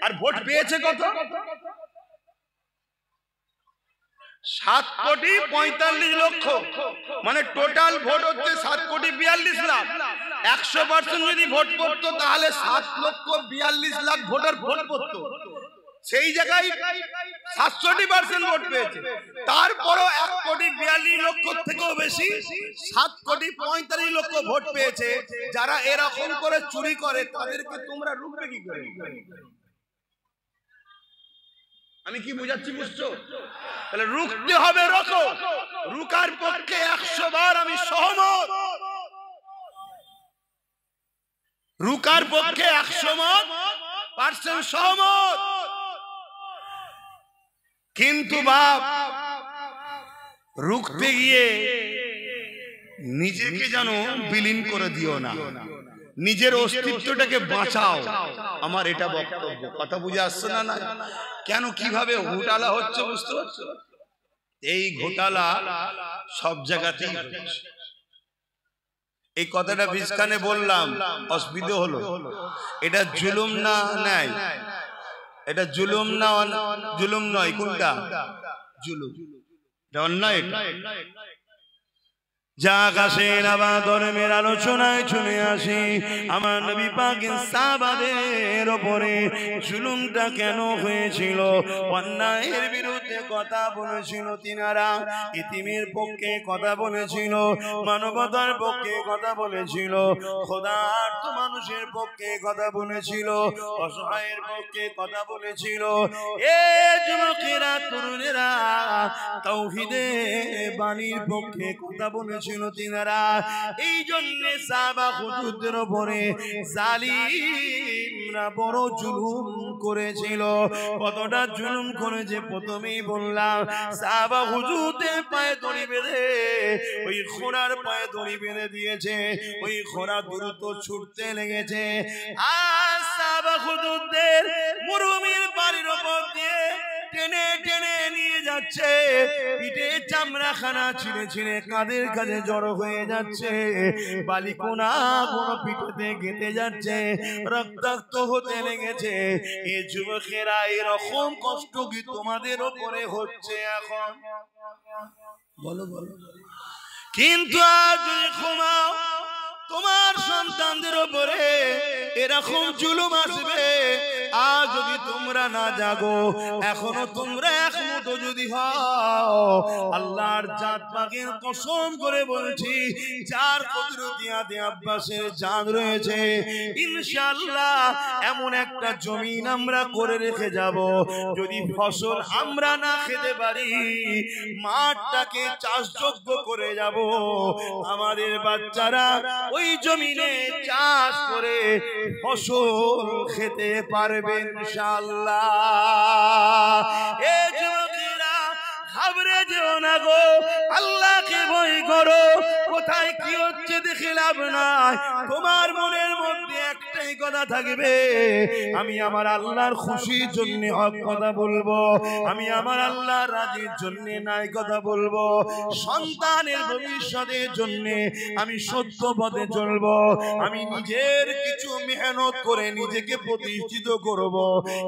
Speaker 1: আর ভোট পেয়েছে কত? 7,45,00,000। মানে টোটাল ভোট হচ্ছে 7,42,00,000। 100% যদি ভোট পড়তো তাহলে 7,42,00,000 ভোটার ভোট পড়তো। সেই জায়গায় 67% ভোট পেয়েছে। তারপরও 1,42,00,000 থেকেও বেশি 7,45,00,000 ভোট পেয়েছে। যারা এরকম করে চুরি করে তাদেরকে তোমরা রুখবে কি করে? আমি কি বুঝাচ্ছি, বুঝছো? তাহলে রুখতে হবে, রোকো। রুকার পক্ষে 100 বার আমি সহমত, রুকার পক্ষে 100% সহমত। কিন্তু বাপ, রুখতে গিয়ে নিজেকে যেন বিলীন করে দিও না, নিজের অস্তিত্বটাকে বাঁচাও। আমার এটা বক্তব্য। কথা বুঝে আসছে না? না কেন, কিভাবে ঘোটালা হচ্ছে বুঝতে পারছো? এই ঘোটালা সব জায়গাতেই হচ্ছে। এই কথাটা বিস্কানে বললাম, অসুবিধা হলো। এটা জুলুম না ন্যায়? এটা জুলুম না? জুলুম নয়, কোনটা? জুলুম, এটা অন্যায়। যা আকাশের আবাদনের আলোচনায় চলে আসি আমার নবী পাকের সাহাবাদের উপরে জুলুমটা কেন হয়েছিল, অন্যায়ের বিরুদ্ধে কথা বলেছিল তিনারা, ইতিমের পক্ষে কথা বলেছিল, মানবতার পক্ষে কথা বলেছিল, খোদার্থ মানুষের পক্ষে কথা বলেছিল, অসহায়ের পক্ষে কথা বলেছিল। এ যুবকেরা তরুণেরা তাওহীদের বাণীর পক্ষে কথা বলেছিল তিনারা। এই জন্য সাহাবা হুজুরদের উপরে জালিমরা বড় জুলুম করেছিল। কতটা জুলুম করেছে প্রথমেই বললাম। সাহাবা হুজুরদের পায়ে দড়ি বেঁধে ওই ঘোড়ার পায়ে দড়ি বেঁধে দিয়েছে, ওই ঘোড়া দ্রুত ছুটতে লেগেছে। আর সাহাবা হুজুরদের মরুভূমির বাড়ির উপর দিয়ে টেনে টেনে নিয়ে যাচ্ছে, পিঠে চামড়া খানা ছিঁড়ে ছিঁড়ে কাঁধের কাছে জড়ো হয়ে যাচ্ছে, বালিকোনা কোনো পিঠেতে গেঁথে যাচ্ছে, রক্তাক্ত হতে লেগেছে। এ যুবকেরা এরকম কষ্ট কি তোমাদের ওপরে হচ্ছে এখন? বলো বলো। কিন্তু আজ ঘুমাও, তোমার সন্তানদের উপরে এরকম জুলুম আসবে। আজ যদি তোমরা না জাগো, এখনো তোমরা একমতো যদি হও, আল্লাহর জাত পাকের কসম করে বলছি, যার কুদরতিয়াতে আব্বাসের জান রয়েছে, ইনশাআল্লাহ এমন একটা জমিন আমরা করে রেখে যাব, যদি ফসল আমরা না খেতে পারি, মাঠটাকে চাষযোগ্য করে যাব। আমাদের বাচ্চারা ওই জমিনে চাষ করে ফসল খেতে পারবে ইনশাআল্লাহ। এ যুবকেরা ঘাবড়ে যেও না গো, আল্লাহকে ভয় করো। কোথায় কি হচ্ছে দেখে লাভ নাই, তোমার মনের মধ্যে একটাই কথা থাকবে, আমি আমার আল্লাহর খুশির জন্য হক কথা বলবো, আমি আমার আল্লাহর রাজির জন্য নাই কথা বলবো, সন্তানের ভবিষ্যতের জন্য আমি সত্য পথে চলবো, আমি নিজের কিছু মেহনত করে নিজেকে প্রতিষ্ঠিত করব।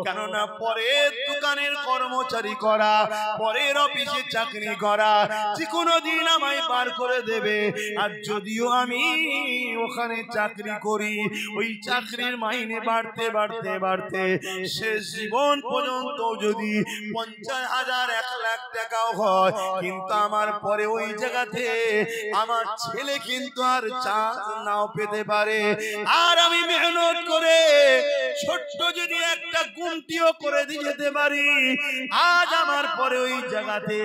Speaker 1: কেননা পরের দোকানের কর্মচারী করা, পরের অফিসে চাকরি করা যে কোনো দিন আমায় পার করে দেবে। আর যদিও আমি ওখানে চাকরি করি, ওই চাকরির মাইনে বাড়তে বাড়তে বাড়তে শেষ জীবন পর্যন্ত যদি 50,000 1 লাখ টাকাও হয়, কিন্তু আমার পরে ওই জায়গাতে আমার ছেলে কিন্তু আর চান্স নাও পেতে পারে। আর আমি মেহনত করে ছোট্ট যদি একটা গুমটিও করে দিয়ে যেতে পারি, আজ আমার পরে ওই জায়গাতে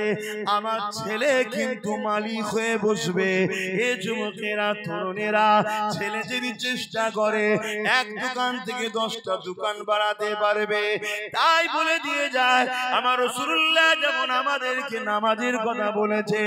Speaker 1: আমার ছেলে কিন্তু মালিক হয়ে বসবে। এ যুবকেরা তরুণেরা, ছেলে যদি চেষ্টা করে এক দোকান থেকে 10টা দোকান বাড়াতে পারবে। তাই বলে দিয়ে যায় আমার রাসূলুল্লাহ যেমন আমাদেরকে নামাজের কথা বলেছে,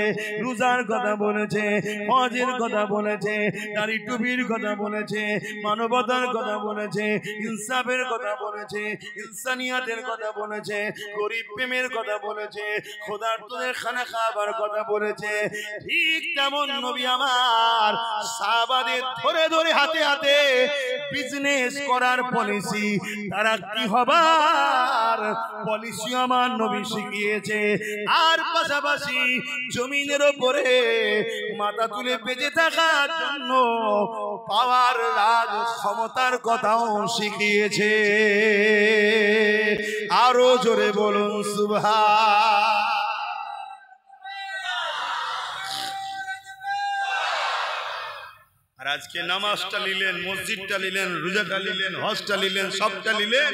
Speaker 1: রোজার কথা বলেছে, হজের কথা বলেছে, দাড়ি টুপির কথা বলেছে, মানবতার কথা বলেছে, ইনসাফের কথা বলেছে, ইনসানিয়াতের কথা বলেছে, গরিব প্রেমের কথা বলেছে, খোদার্থদের খানা খাবার কথা বলেছে, ঠিক তেমন নবী আমার সাহাবাদের ধরে ধরে হাতে হাতে বিজনেস করার পলিসি, তারা কি হবার পলিসি আমার নবী শিখিয়েছে। আর পাশাপাশি জমিনের উপরে মাথা তুলে বেঁচে থাকার জন্য পাওয়ার রাজ ক্ষমতার কথাও শিখিয়েছে। আরো জোরে বলুন সুবহান। আর আজকে নামাজটা নিলেন, মসজিদটা নিলেন, রোজাটা নিলেন, হজটা নিলেন, সবটা নিলেন,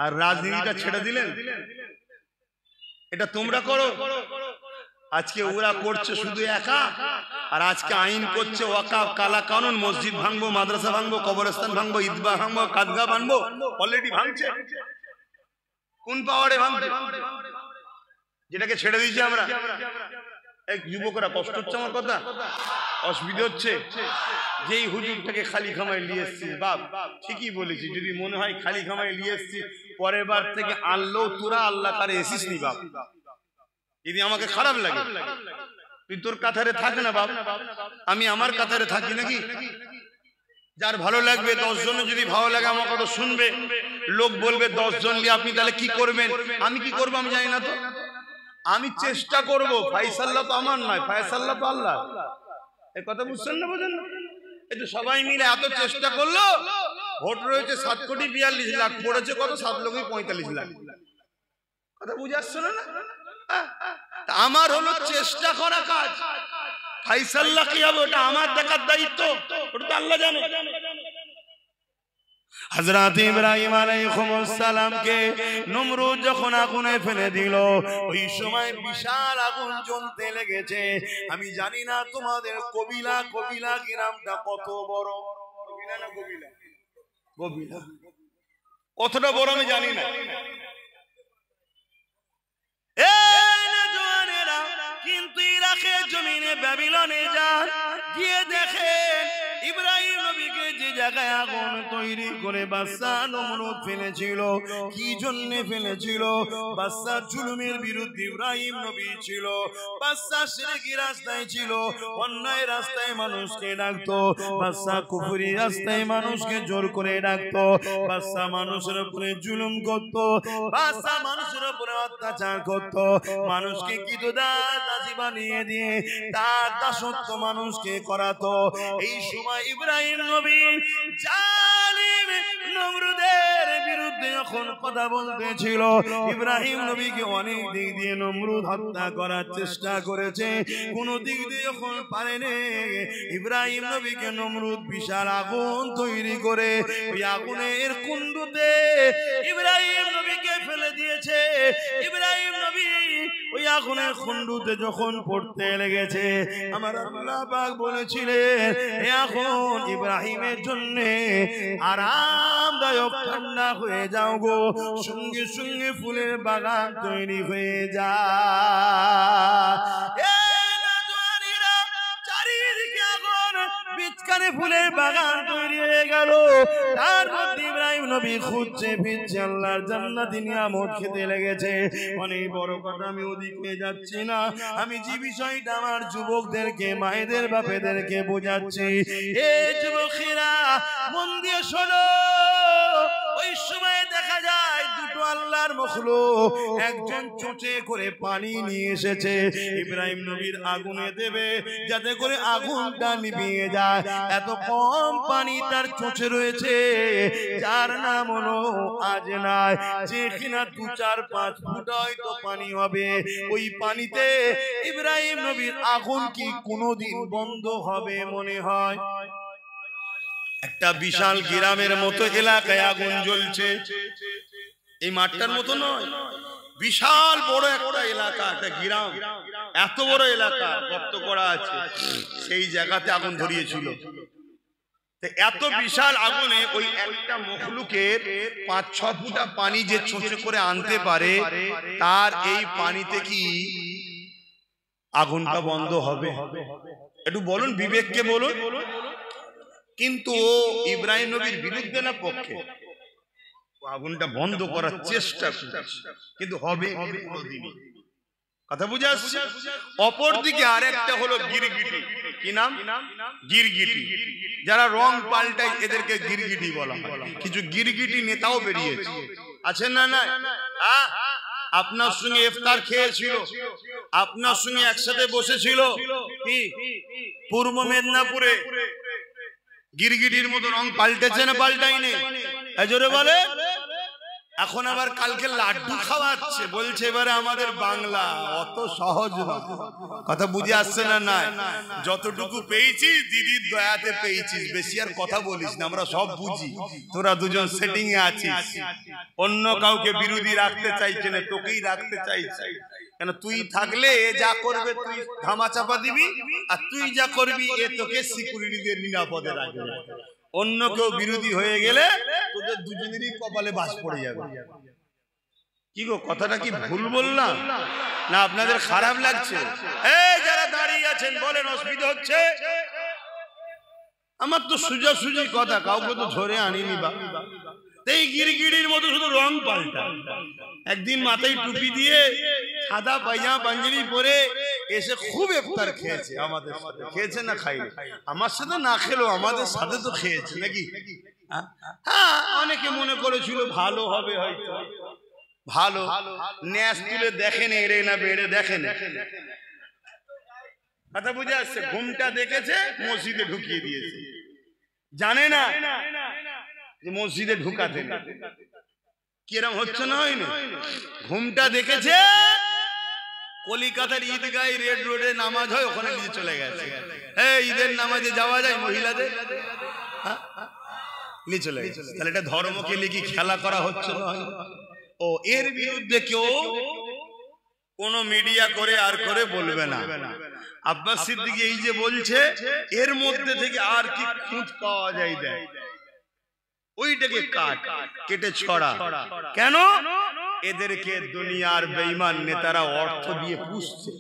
Speaker 1: আর রাজনীতিটা ছেড়ে দিলেন। এটা তোমরা করো, আজকে ওরা করছে শুধু একা। আর আজকে আইন করছে ওয়াকাফ, কালা কানুন, মসজিদ ভাঙবো, মাদ্রাসা ভাঙবো, কবরস্থান ভাঙবো, ঈদগাহ ভাঙবো, কাদগা ভাঙবো। অলরেডি ভাঙছে। কোন পাওয়ারে ভাঙছে? যেটাকে ছেড়ে দিয়েছি আমরা। এক যুবকরা কষ্ট হচ্ছে, আমার কথা অসুবিধা হচ্ছে। যেই হুজুরটাকে খালি খামায় নিয়ে এসছিস, বাপ ঠিকই বলেছি, যদি মনে হয় খালি খামায় নিয়ে এসছিস, পরের বার থেকে আনলেও তোরা আল্লাহ কারে এসিস নি বাপ। যদি আমাকে খারাপ লাগে, তুই তোর কাতারে থাক না বাপ, আমি আমার কাতারে থাকি নাকি? যার ভালো লাগবে 10 জন, যদি ভালো লাগে আমার কথা শুনবে, লোক বলবে 10 জন নিয়ে আপনি তাহলে কি করবেন? আমি কি করবো আমি জানি না তো। আমি চেষ্টা করব, ফয়সালা তো আমার নয়, ফয়সালা তো আল্লাহ। এই কথা বুঝছেন না? বোঝেন না? এই তো সবাই মিলে এত চেষ্টা করলো, ভোট রয়েছে 7,42,00,000, পড়েছে কত? 7,45,00,000। কথা বুঝে আসছে না? আমার হলো চেষ্টা করা কাজ, ফয়সালা কি হবে ওটা আমার দেখার দায়িত্ব, ওটা তো আল্লাহ জানে। হযরত ইব্রাহিম আলাইহিস সালামকে নমরুদ যখন আগুনে ফেলে দিল, ওই সময় বিশাল আগুন জ্বলতে লেগেছে। আমি জানি না তোমাদের কবিলা গ্রামটা কত বড়, কবিলা না কবিলা, কবিলা কতটা বড় আমি জানি না। কিন্তু ইরাকের জমিনে ব্যাবিলনে যান, গিয়ে দেখেন ইব্রাহিম নবীকে যে জায়গায় আগুন তৈরি করে বাদশা নমরুদ ফেলেছিল, কি জন্য ফেলেছিল? বাদশা জুলুমের বিরুদ্ধে ইব্রাহিম নবী ছিল, বাদশা শিরকি রাস্তায় ছিল, অন্যায় রাস্তায় মানুষকে ডাকতো, বাদশা কুফরি রাস্তায় মানুষকে জোর করে ডাকতো, বাদশা মানুষের উপরে জুলুম করতো, বাদশা মানুষের উপরে অত্যাচার করতো, মানুষকে দাসী বানিয়ে দিয়ে তার দাসত্ব মানুষকে করাতো। এই সময় ইব্রাহিম নবী জালিম নমরুদের বিরুদ্ধে যখন কথা বলতেছিল, ইব্রাহিম নবীকে অনেক দিক দিয়ে নমরুদ হত্যা করার চেষ্টা করেছে, কোন দিক দিয়ে যখন পারেনি, ইব্রাহিম নবীকে নমরুদ বিশাল আগুন তৈরি করে ওই আগুনের কুণ্ডুতে ইব্রাহিম নবীকে ফেলে দিয়েছে। ইব্রাহিম নবী ওই আগুনের কুণ্ডুতে যখন পড়তে লেগেছে, আমার আল্লাহ পাক বলেছিলেন এই আগুন ইব্রাহিমের জন্য আরামদায়ক ঠান্ডা হয়ে যাও গো, সঙ্গে সঙ্গে ফুলের বাগান তৈরি হয়ে যায়। চারিদিকে আগুন, বিচকানে ফুলের বাগান তৈরি হয়ে গেল। তার মধ্যে ইব্রাহিম নবী খুঁজছে ফিরছে, আল্লাহর জান্নাতি নিয়ামত খেতে লেগেছে। অনেক বড় কথা, আমি ওদিকে যাচ্ছি না, আমি যে বিষয়টা আমার যুবকদেরকে, মায়েদের বাপেদেরকে বোঝাচ্ছি, এ যুবকেরা মন দিয়ে শোনো। ওই সময় দেখা যায় দুটো আল্লাহর মখলুক, একজন চোঁচে করে পানি নিয়ে এসেছে, ইব্রাহিম নবীর আগুনে দেবে যাতে করে আগুনটা নিভিয়ে যায়। এত কম পানি তার চোঁচে রয়েছে, যার নাম হলো আজনাই, যে কিনা 2-4-5 ফুট হয়তো পানি হবে। ওই পানিতে ইব্রাহিম নবীর আগুন কি কোনোদিন বন্ধ হবে মনে হয়? একটা বিশাল গ্রামের মতো এলাকায় আগুন জ্বলছে, এই মাঠটার মতো নয়, বিশাল বড় একটা এলাকা, একটা গ্রাম, এত বড় এলাকা গর্ত করা আছে, সেই জায়গাতে আগুন ধরিয়েছিল। এত বিশাল আগুনে ওই একটা মখলুকের 5-6 ফুটা পানি যে ছোঁচে করে আনতে পারে, তার এই পানিতে কি আগুনটা বন্ধ হবে? একটু বলুন, বিবেককে বলুন। কিন্তু ইব্রাহিম নবীর বিরুদ্ধে না পক্ষে, আগুনটা বন্ধ করার চেষ্টা করছে, কিন্তু হবে কোনদিনই। কথা বুঝে আসছে? অপরদিকে আরেকটা হলো গিরগিটি। কি নাম? গিরগিটি। যারা রং পাল্টায় এদেরকে গিরগিটি বলা হয়। কিছু গিরগিটি নেতাও বেরিয়েছে, আছেন না? না, আপনার সঙ্গে ইফতার খেয়েছিল, আপনার সঙ্গে একসাথে বসেছিল, কি পূর্ব মেদিনীপুরে গিরগিটির মতো রং পাল্টেছে না পাল্টাইনি? জোরে বলে। এখন আবার কালকে লাড্ডু খাওয়াচ্ছে, বলছে এবারে আমাদের বাংলা। অত সহজ না, কথা বুঝে আসছে না? না, যতটুকু পেয়েছিস দিদির দয়াতে পেয়েছিস, বেশি আর কথা বলিস না, আমরা সব বুঝি। তোরা দুজন সেটিং এ আছিস, অন্য কাউকে বিরোধী রাখতে চাইছে না, তোকেই রাখতে চাইছে। কেন? তুই থাকলে এ যা করবে তুই ধামা চাপা দিবি, আর তুই যা করবি এ তোকে সিকিউরিটিদের নিরাপদে রাখবে। অন্য কেউ বিরোধী হয়ে গেলে তোদের দুজনেরই কপালে বাস পড়ে যাবে। কি গো, কথাটা কি ভুল বললাম না? আপনাদের খারাপ লাগছে? এই যারা দাঁড়িয়ে আছেন বলেন, অসুবিধা হচ্ছে? আমার তো সোজাসুজি কথা, কাউকে তো ধরে আনিনি। বা এই গিরগিটির মতো শুধু রং পাল্টা। একদিন মাথায় টুপি দিয়ে সাদা পায়জামা পাঞ্জাবি পরে এসে খুব ইফতার খেয়েছে আমাদের সাথে। খেয়েছে না খাইনি? আমার সাথে না খেলো, আমাদের সাথে তো খেয়েছে নাকি? হ্যাঁ, অনেকে মনে করেছিল ভালো হবে হয়তো, ভালো ন্যাস তুলে দেখেন এড়ে না বেড়ে দেখেন কথা বুঝে আসছে ঘুমটা দেখেছে মসজিদে ঢুকিয়ে দিয়েছে জানে না যে মসজিদে ঢুকাতে কিরম হচ্ছে না হয় না ঘুমটা দেখেছে কলিকাতার ঈদগাহ রেড রোডে নামাজ হয় ওখানে নিয়ে চলে গেছে এই ঈদের নামাজে যাওয়া যায় মহিলাদের নিয়ে চলে গেছে তাহলে এটা ধর্মকে নিয়ে কি খেলা করা হচ্ছে না ও এর বিরুদ্ধে কেউ কোন মিডিয়া করে আর করে বলবে না আব্বাস সিদ্দিকী এই যে বলছে এর মধ্যে থেকে আর কি খুঁজ পাওয়া যায় দেয় ওইটাকে কেটে ছড়া কেন এদেরকে দুনিয়ার বেঈমান নেতারা অর্থ দিয়ে পুষছে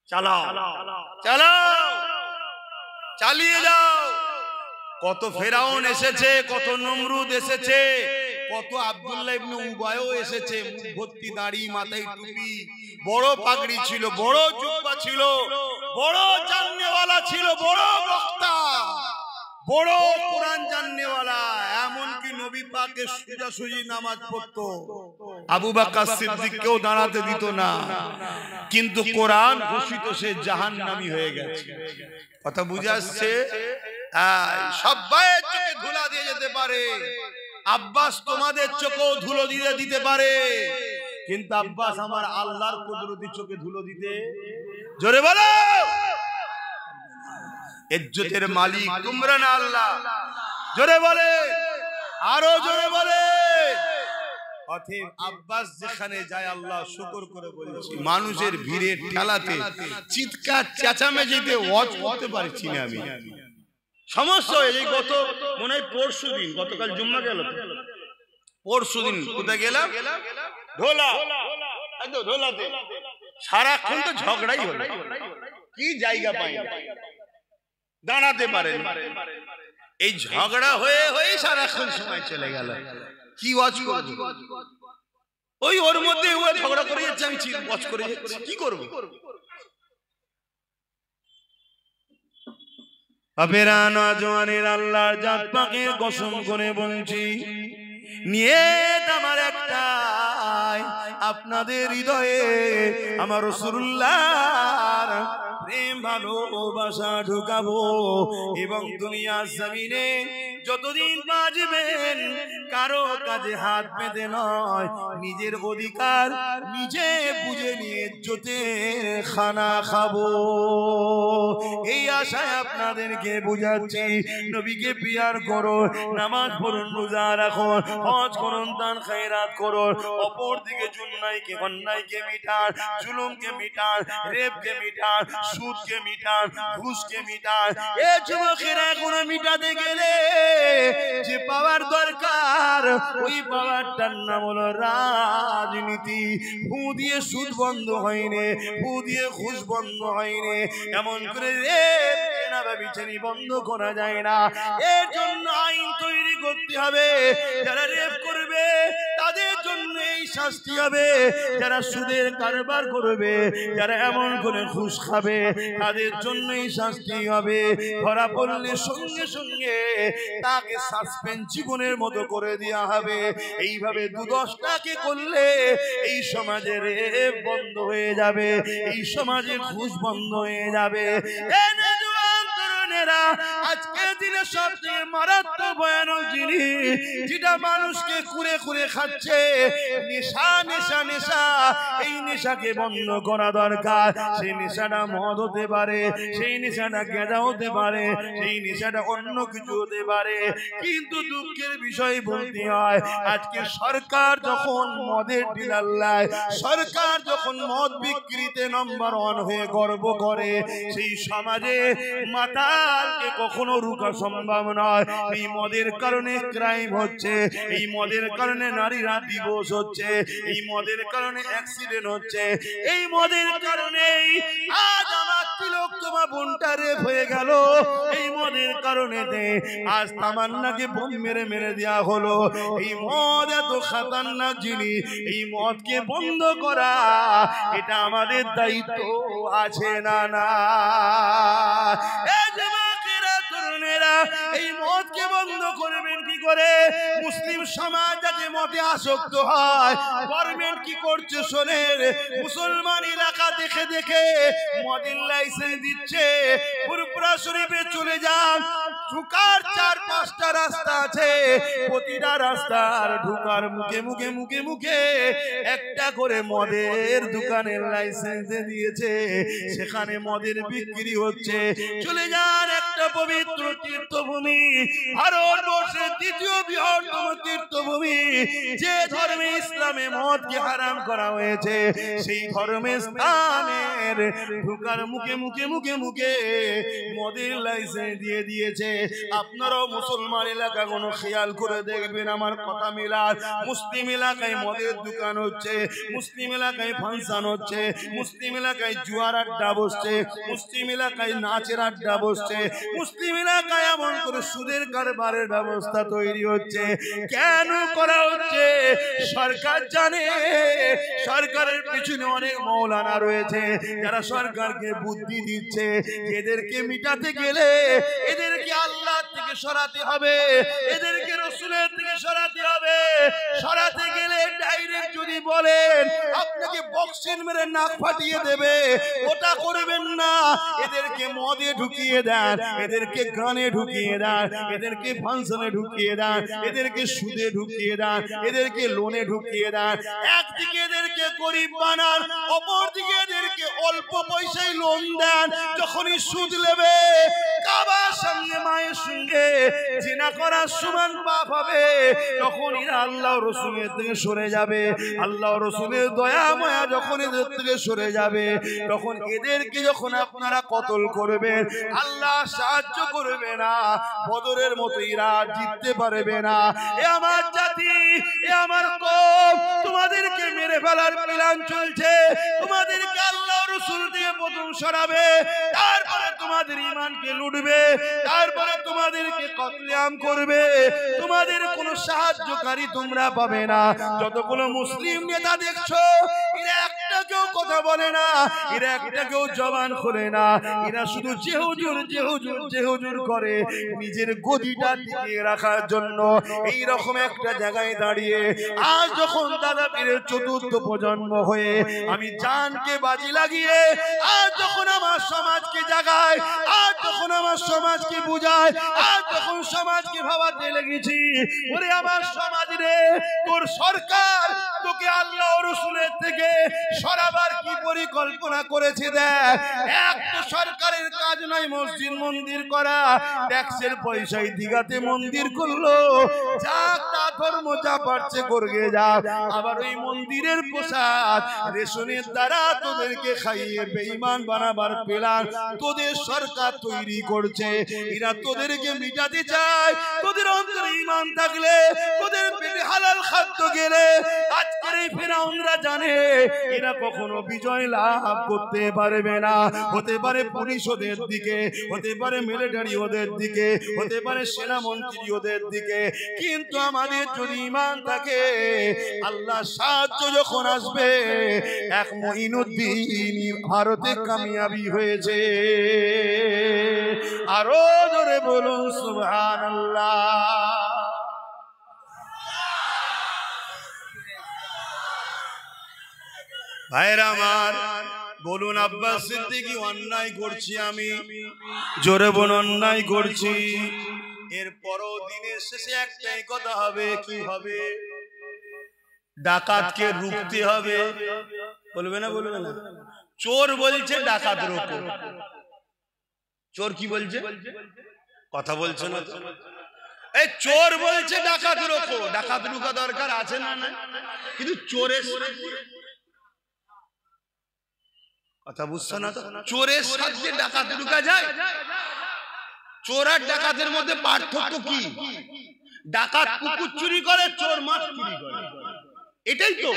Speaker 1: চালাও চালাও চালিয়ে যাও কত ফেরাউন এসেছে কত নমরুদ এসেছে কত আব্দুল্লাহ ইবনে উবায়ও এসেছে মুখ ভর্তি দাড়ি মাথায় টুপি বড় পাগড়ি ছিল বড় জুব্বা ছিল বড় জাননেওয়ালা ছিল বড় বক্তা বড় কোরআন জাননেওয়ালা এমনকি নবী পাকের সোজাসুজি নামাজ পড়তো আবু বকর সিদ্দিককেও দাঁড়াতে দিত না কিন্তু কোরআন ঘোষিত সে জাহান্নামী হয়ে গেছে কথা বুঝে আসছে সবাই চোখে ধুলা দিয়ে যেতে পারে আব্বাস তোমাদের চোখেও ধুলো দিয়ে দিতে পারে কিন্তু আব্বাস আমার আল্লাহর কুদরতি চোখে ধুলো দিতে জোরে বলো ইজ্জতের মালিক তোমরা না আল্লাহ জোরে বলে আরো জোরে বলে অতএব আব্বাস যেখানে যায় আল্লাহ শুকর করে বলছি মানুষের ভিড়ে ঠেলাতে চিৎকার চেঁচামেচিতে ওয়াজ করতে পারছি না আমি সমস্যা এই গত মনে হয় পরশুদিন গতকাল জুম্মা গেল পরশুদিন কোথায় গেলাম ঢোলা ঢোলাতে সারাক্ষণ তো ঝগড়াই হলো কি জায়গা পাই দাঁড়াতে পারেন এই ঝগড়া হয়ে হয়ে সারাক্ষণ সময় চলে গেল কি ওয়াজ করব ওই ওর মধ্যে ও ঝগড়া করে যাচ্ছে আমি ওয়াজ করে যাচ্ছি কি করব আবেরা নওজওয়ানের আল্লাহর জাত পাকের কসম করে বলছি নিয়ত আমার একটাই আপনাদের হৃদয়ে আমার রাসূলুল্লাহর প্রেম ভালোবাসা ঢুকাবো এবং দুনিয়ার জমিনে যতদিন বাঁচবেন কারো কাজে হাত পেতে নয় নিজের অধিকার নিজে বুঝে নিয়ে ইজ্জতের খানা খাবো এই আশায় আপনাদেরকে বুঝাচ্ছি নবীকে পিয়ার করো নামাজ পড়ুন রোজা রাখুন হজ করুন দান খায়রাত করুন অপর দিকে জুলমাইকে অন্যায়কে মিটান জুলুমকে মিটান রেপকে মিটান সুদকে মিটান ঘুষকে মিটান এ যুবকেরা এখন মিটাতে গেলে যে পাওয়ার দরকার ওই পাওয়ারটার নাম হলো রাজনীতি ফু দিয়ে সুদ বন্ধ হয়নি ফু দিয়ে ঘুষ বন্ধ হয়নি এমন করে রেপ বিচারি বন্ধ করা যায় না এর জন্য আইন তৈরি করতে হবে যারা রেপ করবে তাদের জন্য এই শাস্তি হবে যারা সুদের কারবার করবে যারা এমন করে ঘুষ খাবে তাদের জন্য এই শাস্তি হবে ধরা পড়লে সঙ্গে সঙ্গে তাকে সাসপেন্ড জীবনের মতো করে দেওয়া হবে এইভাবে ২-১০টাকে করলে এই সমাজে রেপ বন্ধ হয়ে যাবে এই সমাজে ঘুষ বন্ধ হয়ে যাবে আজকের দিনে সবচেয়ে মারাত্মক ভয়ানক জিনিস যেটা মানুষকে কুড়ে কুড়ে খাচ্ছে নেশা নেশা নেশা এই নেশাকে বন্ধ করা দরকার সেই নেশাটা মদ হতে পারে সেই নেশাটা গাঁজা হতে পারে সেই নেশাটা অন্য কিছু হতে পারে কিন্তু দুঃখের বিষয় বলতে হয় আজকে সরকার যখন মদের ডিলার লায় সরকার যখন মদ বিক্রিতে নম্বর 1 হয়ে গর্ব করে সেই সমাজে মাতা কখনো রুখা সম্ভব নয় এই মদের কারণে ক্রাইম হচ্ছে এই মদের কারণে নারীরা ডিভোর্স হচ্ছে এই মদের কারণে অ্যাক্সিডেন্ট হচ্ছে এই মদের কারণে আজ আমার তিলক তোমার বোনটা রেপ হয়ে গেল এই মদের কারণে আজ তামান্নাকে বোম মেরে মেরে দেওয়া হলো এই মদ এত খাতারনাক জিনিস এই মদকে বন্ধ করা এটা আমাদের দায়িত্ব আছে না না এই মদকে বন্ধ করবেন কি করে মুসলিম সমাজ যাতে মদে আসক্ত হয়, গভর্নমেন্ট কি করছে শোনেন, মুসলমান এলাকা দেখে দেখে মদের লাইসেন্স দিচ্ছে। ফুরফুরা শরীফে চলে যান, ঢুকার 4-5টা রাস্তা আছে, প্রতিটা রাস্তার ঢুকার মুখে মুখে মুখে মুখে একটা করে মদের দোকানের লাইসেন্স দিয়েছে, সেখানে মদের বিক্রি হচ্ছে। চলে যান একটা পবিত্র তীর্থভূমি, ভারতবর্ষের দ্বিতীয় বৃহত্তম তীর্থভূমি, যে ধর্মে ইসলামে মদকে হারাম করা হয়েছে, সেই ধর্মের স্থানের ঢুকার মুখে মুখে মুখে মুখে মদের লাইসেন্স দিয়ে দিয়েছে। আপনারাও মুসলমান এলাকা কোনো খেয়াল করে দেখবেন, আমার কথা মিলার, মুসলিম এলাকায় মদের দোকান হচ্ছে, মুসলিম এলাকায় ফাংশন হচ্ছে, মুসলিম এলাকায় জুয়ার আড্ডা বসছে, মুসলিম এলাকায় নাচের আড্ডা বসছে, মুসলিম এলাকায় এমন করে সুদের কারবারের ব্যবস্থা তৈরি হচ্ছে। কেন করা হচ্ছে? সরকার জানে, সরকারের পিছনে অনেক মৌলানা রয়েছে যারা সরকারকে বুদ্ধি দিচ্ছে, এদেরকে মিটাতে গেলে এদেরকে আল্লাহ থেকে সরাতে হবে, এদেরকে রসুলের থেকে সরাতে হবে। সরাতে গেলে ডাইরেক্ট যদি বলেন আপনাকে বক্সিং মেরে নাক ফাটিয়ে দেবে, ওটা করবেন না। এদেরকে মদে ঢুকিয়ে দেন, এদেরকে গানে ঢুকিয়ে দেন, এদেরকে ফাংশনে ঢুকিয়ে দেন, এদেরকে সুদে ঢুকিয়ে দেন, এদেরকে লোনে ঢুকিয়ে দেন। একদিকে এদেরকে গরিব বানান, অপরদিকে এদেরকে অল্প পয়সায় লোন দেন। যখনই সুদ নেবে, কাবার সামনে মায়ের সঙ্গে জিনা করার সমান পাপ হবে, তখন এরা আল্লাহ রসুলের থেকে সরে যাবে। আল্লাহ রসুলের দয়া মায়া যখন এদের থেকে সরে যাবে, তখন এদেরকে যখন আপনারা কতল করবেন, আল্লাহ সাহায্য করবে না, বদরের মতো এরা জিততে পারবে না। এ আমার জাতি, এ আমার কওম, তোমাদেরকে মেরে ফেলার প্ল্যান চলছে। তোমাদেরকে আল্লাহ রসুল দিয়ে প্রথম সরাবে, তারপরে তোমাদের ঈমানকে লুটবে, তারপরে তোমাদেরকে কতলেআম করবে। তোমাদের কোনো সাহায্যকারী তোমরা পাবে না। যতগুলো মুসলিম নেতা দেখছো, এরা একটা কেউ কথা বলে না, এরা একটা কেউ জবান খোলে না, এরা শুধু যে হুজুর যে হুজুর যে হুজুর করে নিজের গদিটা টিকিয়ে রাখার জন্য। এই রকম একটা জায়গায় দাঁড়িয়ে আজ যখন দাদা পীরের 4র্থ প্রজন্ম হয়ে আমি জানকে বাজি লাগিয়ে আজ যখন আমার সমাজকে জাগায়, আজ যখন আমার সমাজকে বুঝায়, আজ যখন সমাজকে ভাবাতে লেগেছি, ওরে আমার সমাজ রে, তোর সরকার তোকে আল্লাহ রসুলের থেকে সরাবার কি পরিকল্পনা করেছে দেখ। এক তো সরকারের কাজ নয় মসজিদ মন্দির করা, ট্যাক্সের পয়সায় দিঘাতে মন্দির করলো, যা তা ধর্ম যা পারছে করগে যা। আবার ওই মন্দিরের প্রসাদ রেশনের দ্বারা তোদেরকে খাইয়ে বেঈমান বানাবার প্ল্যান তোদের সরকার তৈরি করছে। এরা তোদেরকে মিটাতে চায়। তোদের অন্তরে ঈমান থাকলে, তোদের পেটে হালাল খাদ্য গেলে, আজকের এই ফেরাউনরা জানে এরা কখনো বিজয় লাভ করতে পারবে না। হতে পারে পুলিশ ওদের দিকে, হতে পারে মিলিটারি ওদের দিকে, হতে পারে সেনামন্ত্রী ওদের দিকে, কিন্তু আমাদের যদি ঈমান থাকে, আল্লাহ সাহায্য যখন আসবে, এক মঈনুদ্দিন ভারতে কামিয়াবি হয়েছে। আরো জোরে বলুন সুবহানাল্লাহ। ভাইরা আমার, বলুন আব্বাস সিদ্দিকী অন্যায় করছি আমি, জোরে বলুন অন্যায় করছি। এরপরও দিনের শেষে একটাই কথা হবে, কি হবে? ডাকাতকে রুখতে হবে। বলবে না? বলবে না? চোর বলছে ডাকাত রোকো। চোর কি বলছে? কথা বলছে না? এই চোর বলছে ডাকাত রোকো। ডাকাত রুকা দরকার আছে না? না, কিন্তু চোরের কথা বুঝছো না তো? চোরের সাথে ডাকাত রুকা যায়? চোর আর ডাকাতের মধ্যে পার্থক্য কি? ডাকাত কুকুর চুরি করে, চোর মাছ চুরি করে, এটাই তো।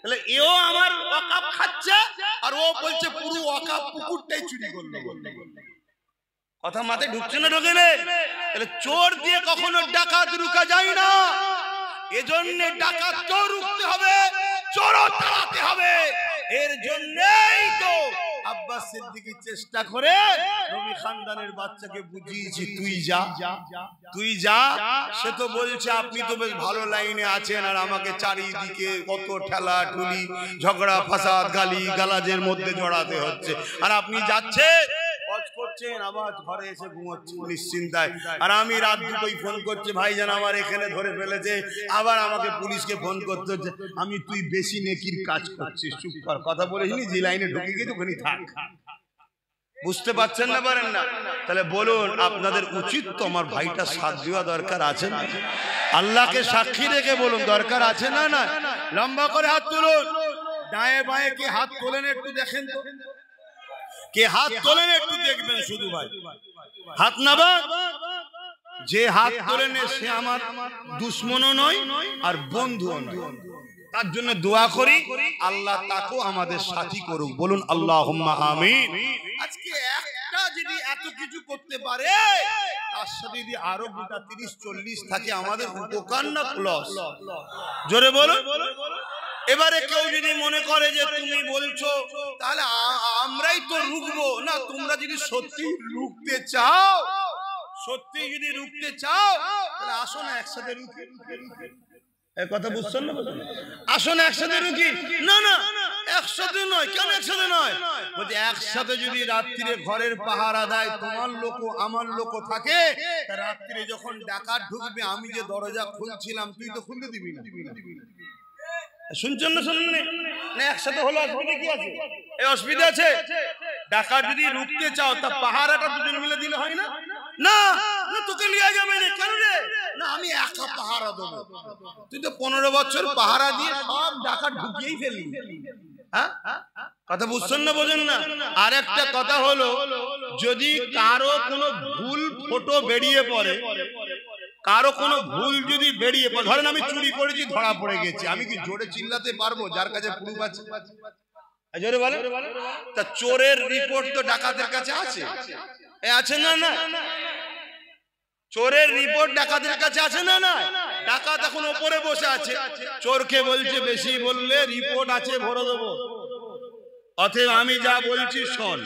Speaker 1: তাহলে এও আমার ওয়াকাফ খাচ্ছে, আর ও বলছে পুরো ওয়াকাফ পুকুরটাই চুরি করলো। কথা মাথায় ঢুকছে না? ঢোকে না? তাহলে চোর দিয়ে কখনো ডাকাত রুকা যায় না। এজন্য ডাকাতকেও রুখতে হবে, চোরও তাড়াতে হবে। এর জন্যই তো আব্বাস আব্বাস সিদ্দিকী চেষ্টা করে নবী খানদানের বাচ্চাকে বুঝিয়েছি তুই যা সে তো বলছে আপনি তো বেশ ভালো লাইনে আছেন আর আমাকে চারিদিকে কত ঠেলা ঠুলি ঝগড়া ফাসাদ গালি গালাজের মধ্যে জড়াতে হচ্ছে আর আপনি যাচ্ছেন করছেন আবার ঘরে এসে ঘুমাচ্ছেন নিশ্চিন্তায় আর আমি রাত দুটোই ফোন করছে ভাইজান আমার এখানে ধরে ফেলেছে আবার আমাকে পুলিশকে ফোন করতে হচ্ছে আমি তুই বেশি নেকির কাজ করছিস চুপ কর কথা বলেছিনি যে লাইনে ঢুকে গিয়ে ওখানে থাক বুঝতে পারছেন না পারেন না তাহলে বলুন আপনাদের উচিত তো আমার ভাইটা সাথ দেওয়া দরকার আছে না আল্লাহকে সাক্ষী রেখে বলুন দরকার আছে না না লম্বা করে হাত তুলুন ডায়ে বায়ে কি হাত তোলেন একটু দেখেন তো কে হাত তোলেন একটু দেখবেন শুধু ভাই হাত নাবা যে হাত তোলেন সে আমার দুশ্মনও নয় আর বন্ধুও নয় তার জন্য দোয়া করি আল্লাহ তাকেও আমাদের সাথী করুক বলুন আল্লাহুম্মা আমিন আজকে একটা যদি এত কিছু করতে পারে তার সাথে যদি আরো গোটা 30-40 থাকে আমাদের উপকার না লস জোরে বলুন এবারে কেউ যদি মনে করে যে তুমি বলছো তাহলে আমরাই তো রুখবো না তোমরা যদি সত্যি রুখতে চাও তাহলে আসো না একসাথে রুখি এই কথা বুঝছেন না আসো না একসাথে রুখি না না একসাথে নয় কেন একসাথে নয় বলছে একসাথে যদি রাত্রিরে ঘরের পাহারা দেয় তোমার লোক আমার লোক থাকে রাত্রিরে যখন ডাকাত ঢুকবে আমি যে দরজা খুলছিলাম তুই তো খুলতে দিবি না শুনছেন না শুনুন না একসাথে হলো অসুবিধা কি আছে এই অসুবিধা আছে ডাকাত যদি রুখতে চাও তা পাহারাটা দুজন মিলে দিলে হয় না না না তোকে লিয়া যাবে না কেন রে না আমি একা পাহারা দেবো তুই তো 15 বছর পাহারা দিয়ে সব ডাকাত ঢুকিয়েই ফেললি হ্যাঁ কথা বুঝছেন না বোঝেন না আর একটা কথা হলো যদি কারো কোনো ভুল ফটো বেরিয়ে পড়ে কারো কোনো ভুল যদি বেরিয়ে পড়ে ধরেন আমি চুরি করেছি ধরা পড়ে গেছি আমি কি জোরে চিল্লাতে পারবো যার কাছে প্রুফ আছে জোরে বলে তা চোরের রিপোর্ট তো ডাকাতের কাছে আছে আছে না না চোরের রিপোর্ট ডাকাতের কাছে আছে না না ডাকাত এখন উপরে বসে আছে চোরকে বলছে বেশি বললে রিপোর্ট আছে ভরে দেবো অতএব আমি যা বলছি শোন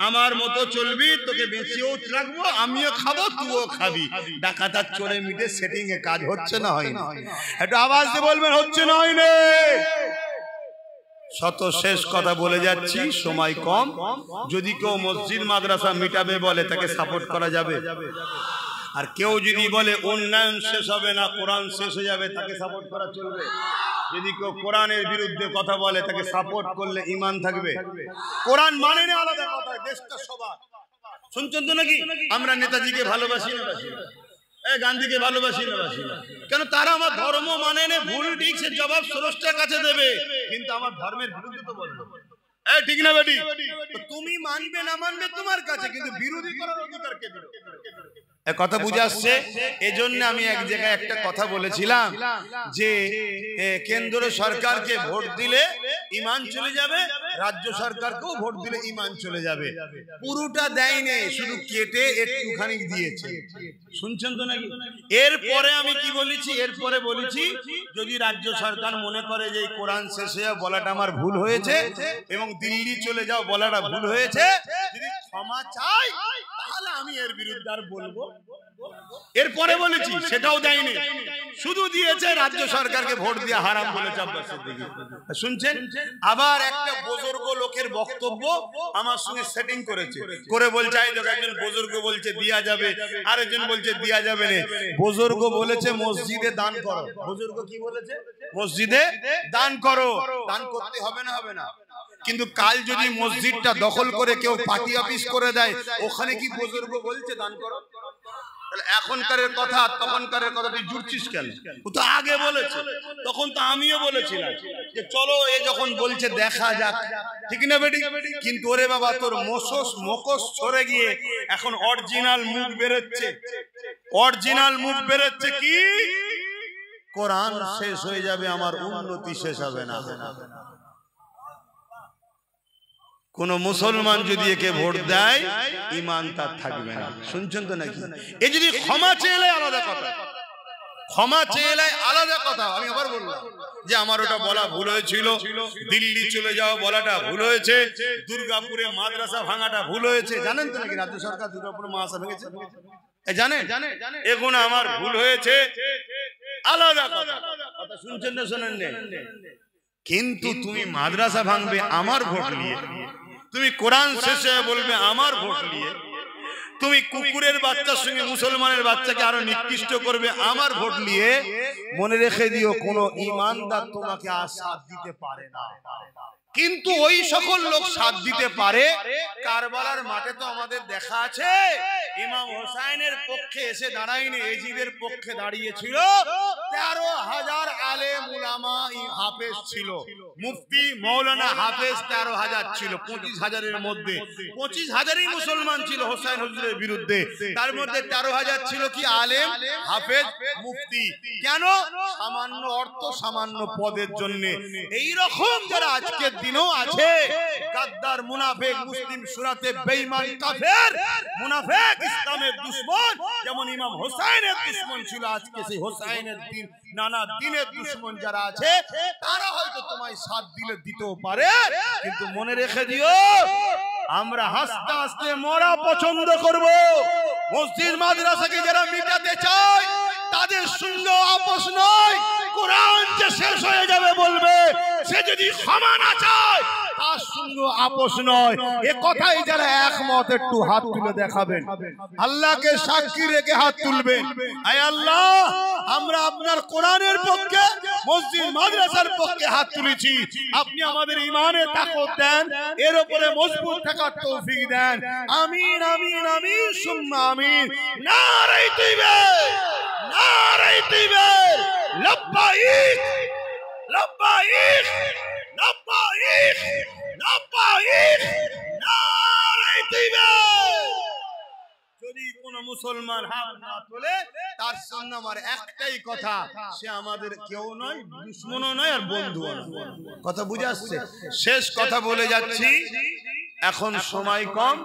Speaker 1: আমার মতো চলবি তোকে বেঁচেও রাখবো আমিও খাবো তুইও খাবি ডাকাত আর চোরে মিটে সেটিং এ কাজ হচ্ছে না হয় না একটু আওয়াজ দিয়ে বলবেন হচ্ছে না হয় না শত শেষ কথা বলে যাচ্ছি সময় কম যদি কেউ মসজিদ মাদ্রাসা মিটাবে বলে তাকে সাপোর্ট করা যাবে আর কেউ যদি বলে উন্নয়ন শেষ হবে না কোরআন শেষ হয়ে যাবে তাকে সাপোর্ট করা চলবে যদি কেউ কোরআনের বিরুদ্ধে কথা বলে তাকে সাপোর্ট করলে ঈমান থাকবে কোরআন মানে না আলাদা কথা দেশটা সবার শুনছেন তো নাকি আমরা নেতাজিকে ভালোবাসি না গান্ধীকে ভালোবাসি না কেন তারা আমার ধর্ম মানে না ভুল ঠিক সে জবাব স্রষ্টার কাছে দেবে কিন্তু আমার ধর্মের বিরুদ্ধে তো বলবে এই ঠিক না বেটি তুমি মানবে না মানবে তোমার কাছে কিন্তু বিরোধী করার অধিকার কে দিল কথা বুঝে আসছে এজন্য আমি এক জায়গায় একটা কথা বলেছিলাম যে কেন্দ্র সরকারকে ভোট দিলে ঈমান চলে যাবে রাজ্য সরকারকেও ভোট দিলে ঈমান চলে যাবে পুরোটা দেয়নি শুধু কেটে একটুখানি দিয়েছে শুনছেন তো নাকি এরপরে আমি কি বলেছি এরপরে বলেছি যদি রাজ্য সরকার মনে করে যে কোরআন শেষ হয়ে বলাটা আমার ভুল হয়েছে এবং দিল্লি চলে যাও বলাটা ভুল হয়েছে যদি ক্ষমা চাই তাহলে আমি এর বিরুদ্ধে আর বলবো এরপরে বলেছি সেটাও দেয়নি শুধু দিয়েছে রাজ্য সরকারকে ভোট দিয়ে হারাম বলেছে আব্বাস সিদ্দিকী শুনছেন আবার একটা বুজুর্গ লোকের বক্তব্য আমার সঙ্গে সেটিং করেছে করে বলছে এই দেখো একজন বুজুর্গ বলছে দেয়া যাবে আরেকজন বলছে দেয়া যাবে না বুজুর্গ বলেছে মসজিদে দান করো বুজুর্গ কি বলেছে মসজিদে দান করো দান করতে হবে না কিন্তু কাল যদি মসজিদটা দখল করে কেউ পার্টি অফিস করে দেয় ওখানে কি বুজুর্গ বলছে দান করো এখনকার কথা তখনকার কথা তুই জুড়ছিস কেন ও তো আগে বলেছে তখন তো আমিও বলেছিলাম যে চলো এ যখন বলছে দেখা যাক ঠিক না বেটি কিন্তু ওরে বাবা তোর মুখোশ সরে গিয়ে এখন অরিজিনাল মুখ বেরোচ্ছে কি কোরআন শেষ হয়ে যাবে আমার উন্নতি শেষ হবে না কোন মুসলমান যদি একে ভোট দেয় ঈমান তার থাকবে না শুনছেন তো নাকি এ যদি ক্ষমা চেয়ে আলাদা কথা ক্ষমা চেয়ে আলাদা কথা। আমি আবার বললাম যে আমার ওটা বলা ভুল হয়েছিল, দিল্লি চলে যাওয়া বলাটা ভুল হয়েছে, দুর্গাপুরে মাদ্রাসা ভাঙাটা ভুল হয়েছে। জানেন তো নাকি রাজ্য সরকার দুর্গাপুরে মাদ্রাসা ভেঙেছে? জানেন? এগুলো আমার ভুল হয়েছে, আলাদা কথা। কথা শুনছেন না শোনেন? কিন্তু তুমি মাদ্রাসা ভাঙবে আমার ভোট নিয়ে, তুমি কোরআন শেষে বলবে আমার ভোট নিয়ে, তুমি কুকুরের বাচ্চার সঙ্গে মুসলমানের বাচ্চাকে আরো নিকৃষ্ট করবে আমার ভোট নিয়ে, মনে রেখে দিও কোন ঈমানদার তোমাকে আর সাথ দিতে পারে না। কিন্তু ওই সকল লোক সাথ দিতে পারে। কারবালার মাঠে তো আমাদের দেখা আছে, ইমাম হোসাইনের পক্ষে এসে দাঁড়ায়নি, এজিদের পক্ষে দাঁড়িয়েছিল 13,000 আলেম উলামা হাফেজ ছিল, মুফতি মৌলানা হাফেজ 13,000 ছিল। 25,000-এর মধ্যে 25,000ই মুসলমান ছিল হোসাইন হুজুরের বিরুদ্ধে, তার মধ্যে 13,000 ছিল কি আলেম, হাফেজ, মুফতি। কেন? সামান্য অর্থ, সামান্য পদের জন্য। এইরকম যারা আজকের দিনও আছে, গাদ্দার, মুনাফিক, মুসলিম সুরাতে বেঈমান, কাফের, মুনাফিক, ইসলামের দুশমন, যেমন ইমাম হোসাইনের দুশমন ছিল, আজকে সেই হোসাইনের দিন নানা দিনের দুশমন যারা আছে, তারা হয়তো তোমায় সাথ দিলে দিতেও পারে। কিন্তু মনে রেখে দিও, আমরা হাসতে হাসতে মরা পছন্দ করব। মসজিদ মাদ্রাসাকে যারা মিটাতে চায় তাদের সঙ্গে আপোষ নয়। কোরআন যে শেষ হয়ে যাবে বলবে, সে যদি ক্ষমা না চায় তার সঙ্গে আপোষ নয়। এ কথাই যারা একমত একটু হাত তুলে দেখাবেন, আল্লাহকে সাক্ষী রেখে হাত তুলবেন। আয় আল্লাহ, আমরা আপনার কোরআনের পক্ষে, মসজিদ মাদ্রাসার পক্ষে হাত তুলেছি। আপনি আমাদের ঈমানে তাকত দেন, এর উপরে মজবুত থাকার তৌফিক দেন। আমিন আমিন আমিন সুম্মা আমিন। নারে তাকবীর, নারে তাকবীর, লব্বাইক লব্বাইক লব্বাইক লব্বাইক, নারে তাকবীর। যদি কোন মুসলমান হাত না তোলে, তার সামনে আমার একটাই কথা, সে আমাদের কেউ নয়, দুশমনও নয়, আর বন্ধুও নয়। কথা বুঝে আসছে? শেষ কথা বলে যাচ্ছি, এখন সময় কম,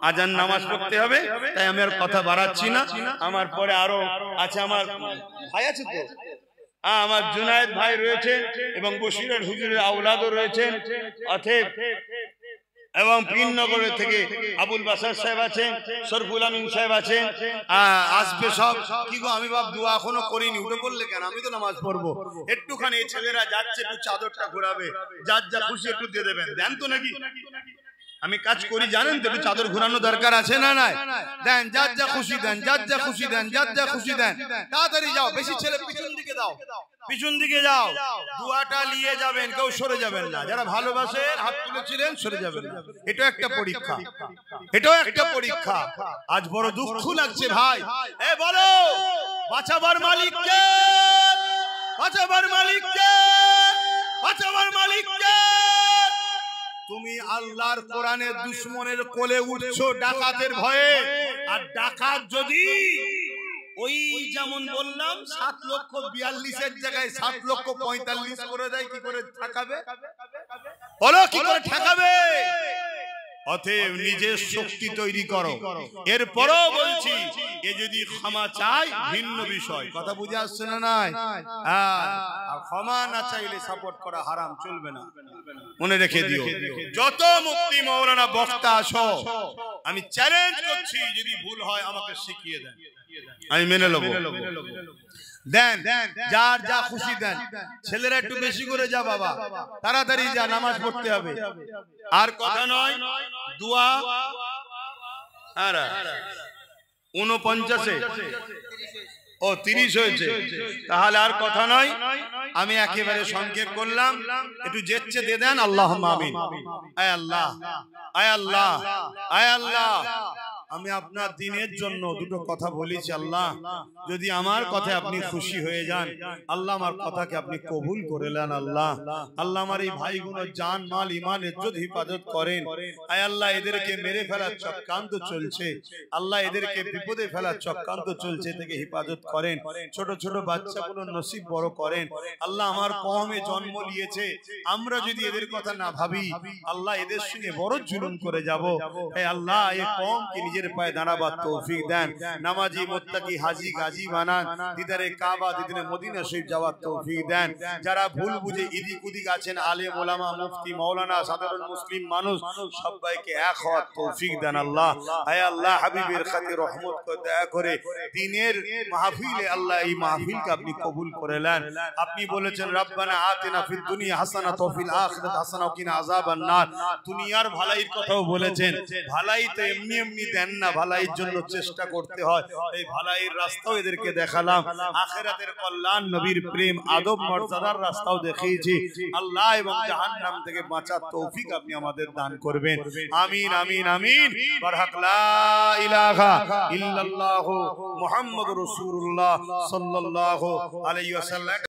Speaker 1: আজান নামাজ পড়তে হবে, তাই আমি আর কথা বাড়াচ্ছি না। আমার পরে আরো আছে, আমার ভাই আছে তো, আমার জুনায়েদ ভাই রয়েছে এবং বশিরের হুজুরের আওলাদও রয়েছেন, অতএব এবং পিননগরের থেকে আবুল বাসার সাহেব আছেন, শরফুল আমিন সাহেব আছেন, আসবে সব। কি গো, আমি বাপ দোয়া এখনো করিনি, উঠে পড়লে কেন? আমি তো নামাজ পড়বো। একটুখানি এই ছেলেরা যাচ্ছে, একটু চাদরটা ঘোরাবে, যার যা খুশি একটু দিয়ে দেবেন। দেন তো নাকি? আমি কাজ করি জানেন তো, একটু চাদর ঘোরানো দরকার আছে না? নাই দেন, যার যা খুশি দেন, যার যা খুশি দেন, যার যা খুশি দেন। তাড়াতাড়ি যাও, বেশি ছেলে পিছন দিকে দাও, পিছন দিকে যাও, দুয়াটা নিয়ে যাবেন, কেউ সরে যাবেন না। যারা ভালোবাসেন হাত তুলেছিলেন, সরে যাবেন না। এটা একটা পরীক্ষা, এটাও একটা পরীক্ষা। আজ বড় দুঃখ লাগছে ভাই। এ বলো, বাঁচাবার মালিক কে? বাঁচাবার মালিক কে? বাঁচাবার মালিক কে? তুমি আল্লাহর কোরআনের দুশমনের কোলে উঠছো ডাকাতের ভয়ে। আর ডাকাত যদি ওই যেমন বললাম 7,42,000-এর জায়গায় 7,45,000 করে দেয়, কি করে ঠেকাবে? বলো, কি করে ঠেকাবে? অতএব নিজের শক্তি তৈরি করো। এরপরও বলছি, এ যদি ক্ষমা চাই ভিন্ন বিষয়। কথা বুঝে আসছে না? নাই, আর ক্ষমা না চাইলে সাপোর্ট করা হারাম, চলবে না। মনে রেখে দিও, যত মুফতি মৌলানা বক্তা আসো, আমি চ্যালেঞ্জ করছি, যদি ভুল হয় আমাকে শিখিয়ে দেন, আমি মেনে নেব। দেন, যার যা খুশি দেন। ছেলেরা একটু বেশি করে যা বাবা, তাড়াতাড়ি যা, নামাজ পড়তে হবে। আর কথা নয়, দোয়া 49-এ, ও 30 হয়েছে, তাহলে আর কথা নয়। আমি একেবারে সংক্ষেপ করলাম, একটু জেচ্ছে দিয়ে দেন। আল্লাহুম্মা আমিন। আয় আল্লাহ, আয় আল্লাহ, আয় আল্লাহ, আমি আপনার দিনের জন্য দুটো কথা বলেছি। আল্লাহ, যদি আমার কথায় আপনি খুশি হয়ে যান, আল্লাহ আমার কথাকে আপনি কবুল করে নেন। আল্লাহ, আল্লাহ আমার এই ভাইগুলো জান মাল ঈমান ইজ্জত হিফাজত করেন। আয় আল্লাহ, এদেরকে মেরে ফেলার চক্রান্ত চলছে, আল্লাহ এদেরকে বিপদে ফেলার চক্রান্ত চলছে থেকে হিফাজত করেন। ছোট ছোট বাচ্চাগুলো নসিব বড় করেন। আল্লাহ, আমার কওমে জন্ম নিয়েছে, আমরা যদি এদের কথা না ভাবি, আল্লাহ এদের সঙ্গে বড় জুলুম করে যাব। হে আল্লাহ, এই কওমকে নিজে নিজের পায়ে দাঁড়াবার তৌফিক দেন, নামাজি মুত্তাকি হাজি গাজী বানান, দিদারে কাবা দিদারে মদিনা শরীফ যাওয়ার তৌফিক দেন। যারা ভুল বুঝে এদিক ওদিক আছেন আলেম ওলামা মুফতি মাওলানা সাধারণ মুসলিম মানুষ সবাইকে এক হওয়ার তৌফিক দেন আল্লাহ। আয় আল্লাহ হাবিবের খাতির রহমত করে দয়া করে দ্বীনের মাহফিলে আল্লাহ এই মাহফিলকে আপনি কবুল করে নেন। আপনি বলেছেন রব্বানা আতিনা ফিদ দুনিয়া হাসানাত ওয়া ফিল আখিরাতি হাসানাত ওয়া কিনা আযাবান নার। দুনিয়ার ভালাইয়ের কথাও বলেছেন, ভালাই তো এমনি এমনি দেন না, ভালাইয়ের জন্য চেষ্টা করতে হয়। এই ভালাইয়ের রাস্তাও এদেরকে দেখালাম, আখিরাতের কল্যাণ নবীর প্রেম আদব মর্যাদার রাস্তাও দেখিয়েছি আল্লাহ, এবং জাহান্নাম থেকে বাঁচার তৌফিক আপনি আমাদের দান করবেন। আমিন আমিন আমিন। বারহাক লা ইলাহা ইল্লাল্লাহু মুহাম্মাদুর রাসূলুল্লাহ সাল্লাল্লাহু আলাইহি ওয়াসাল্লাম।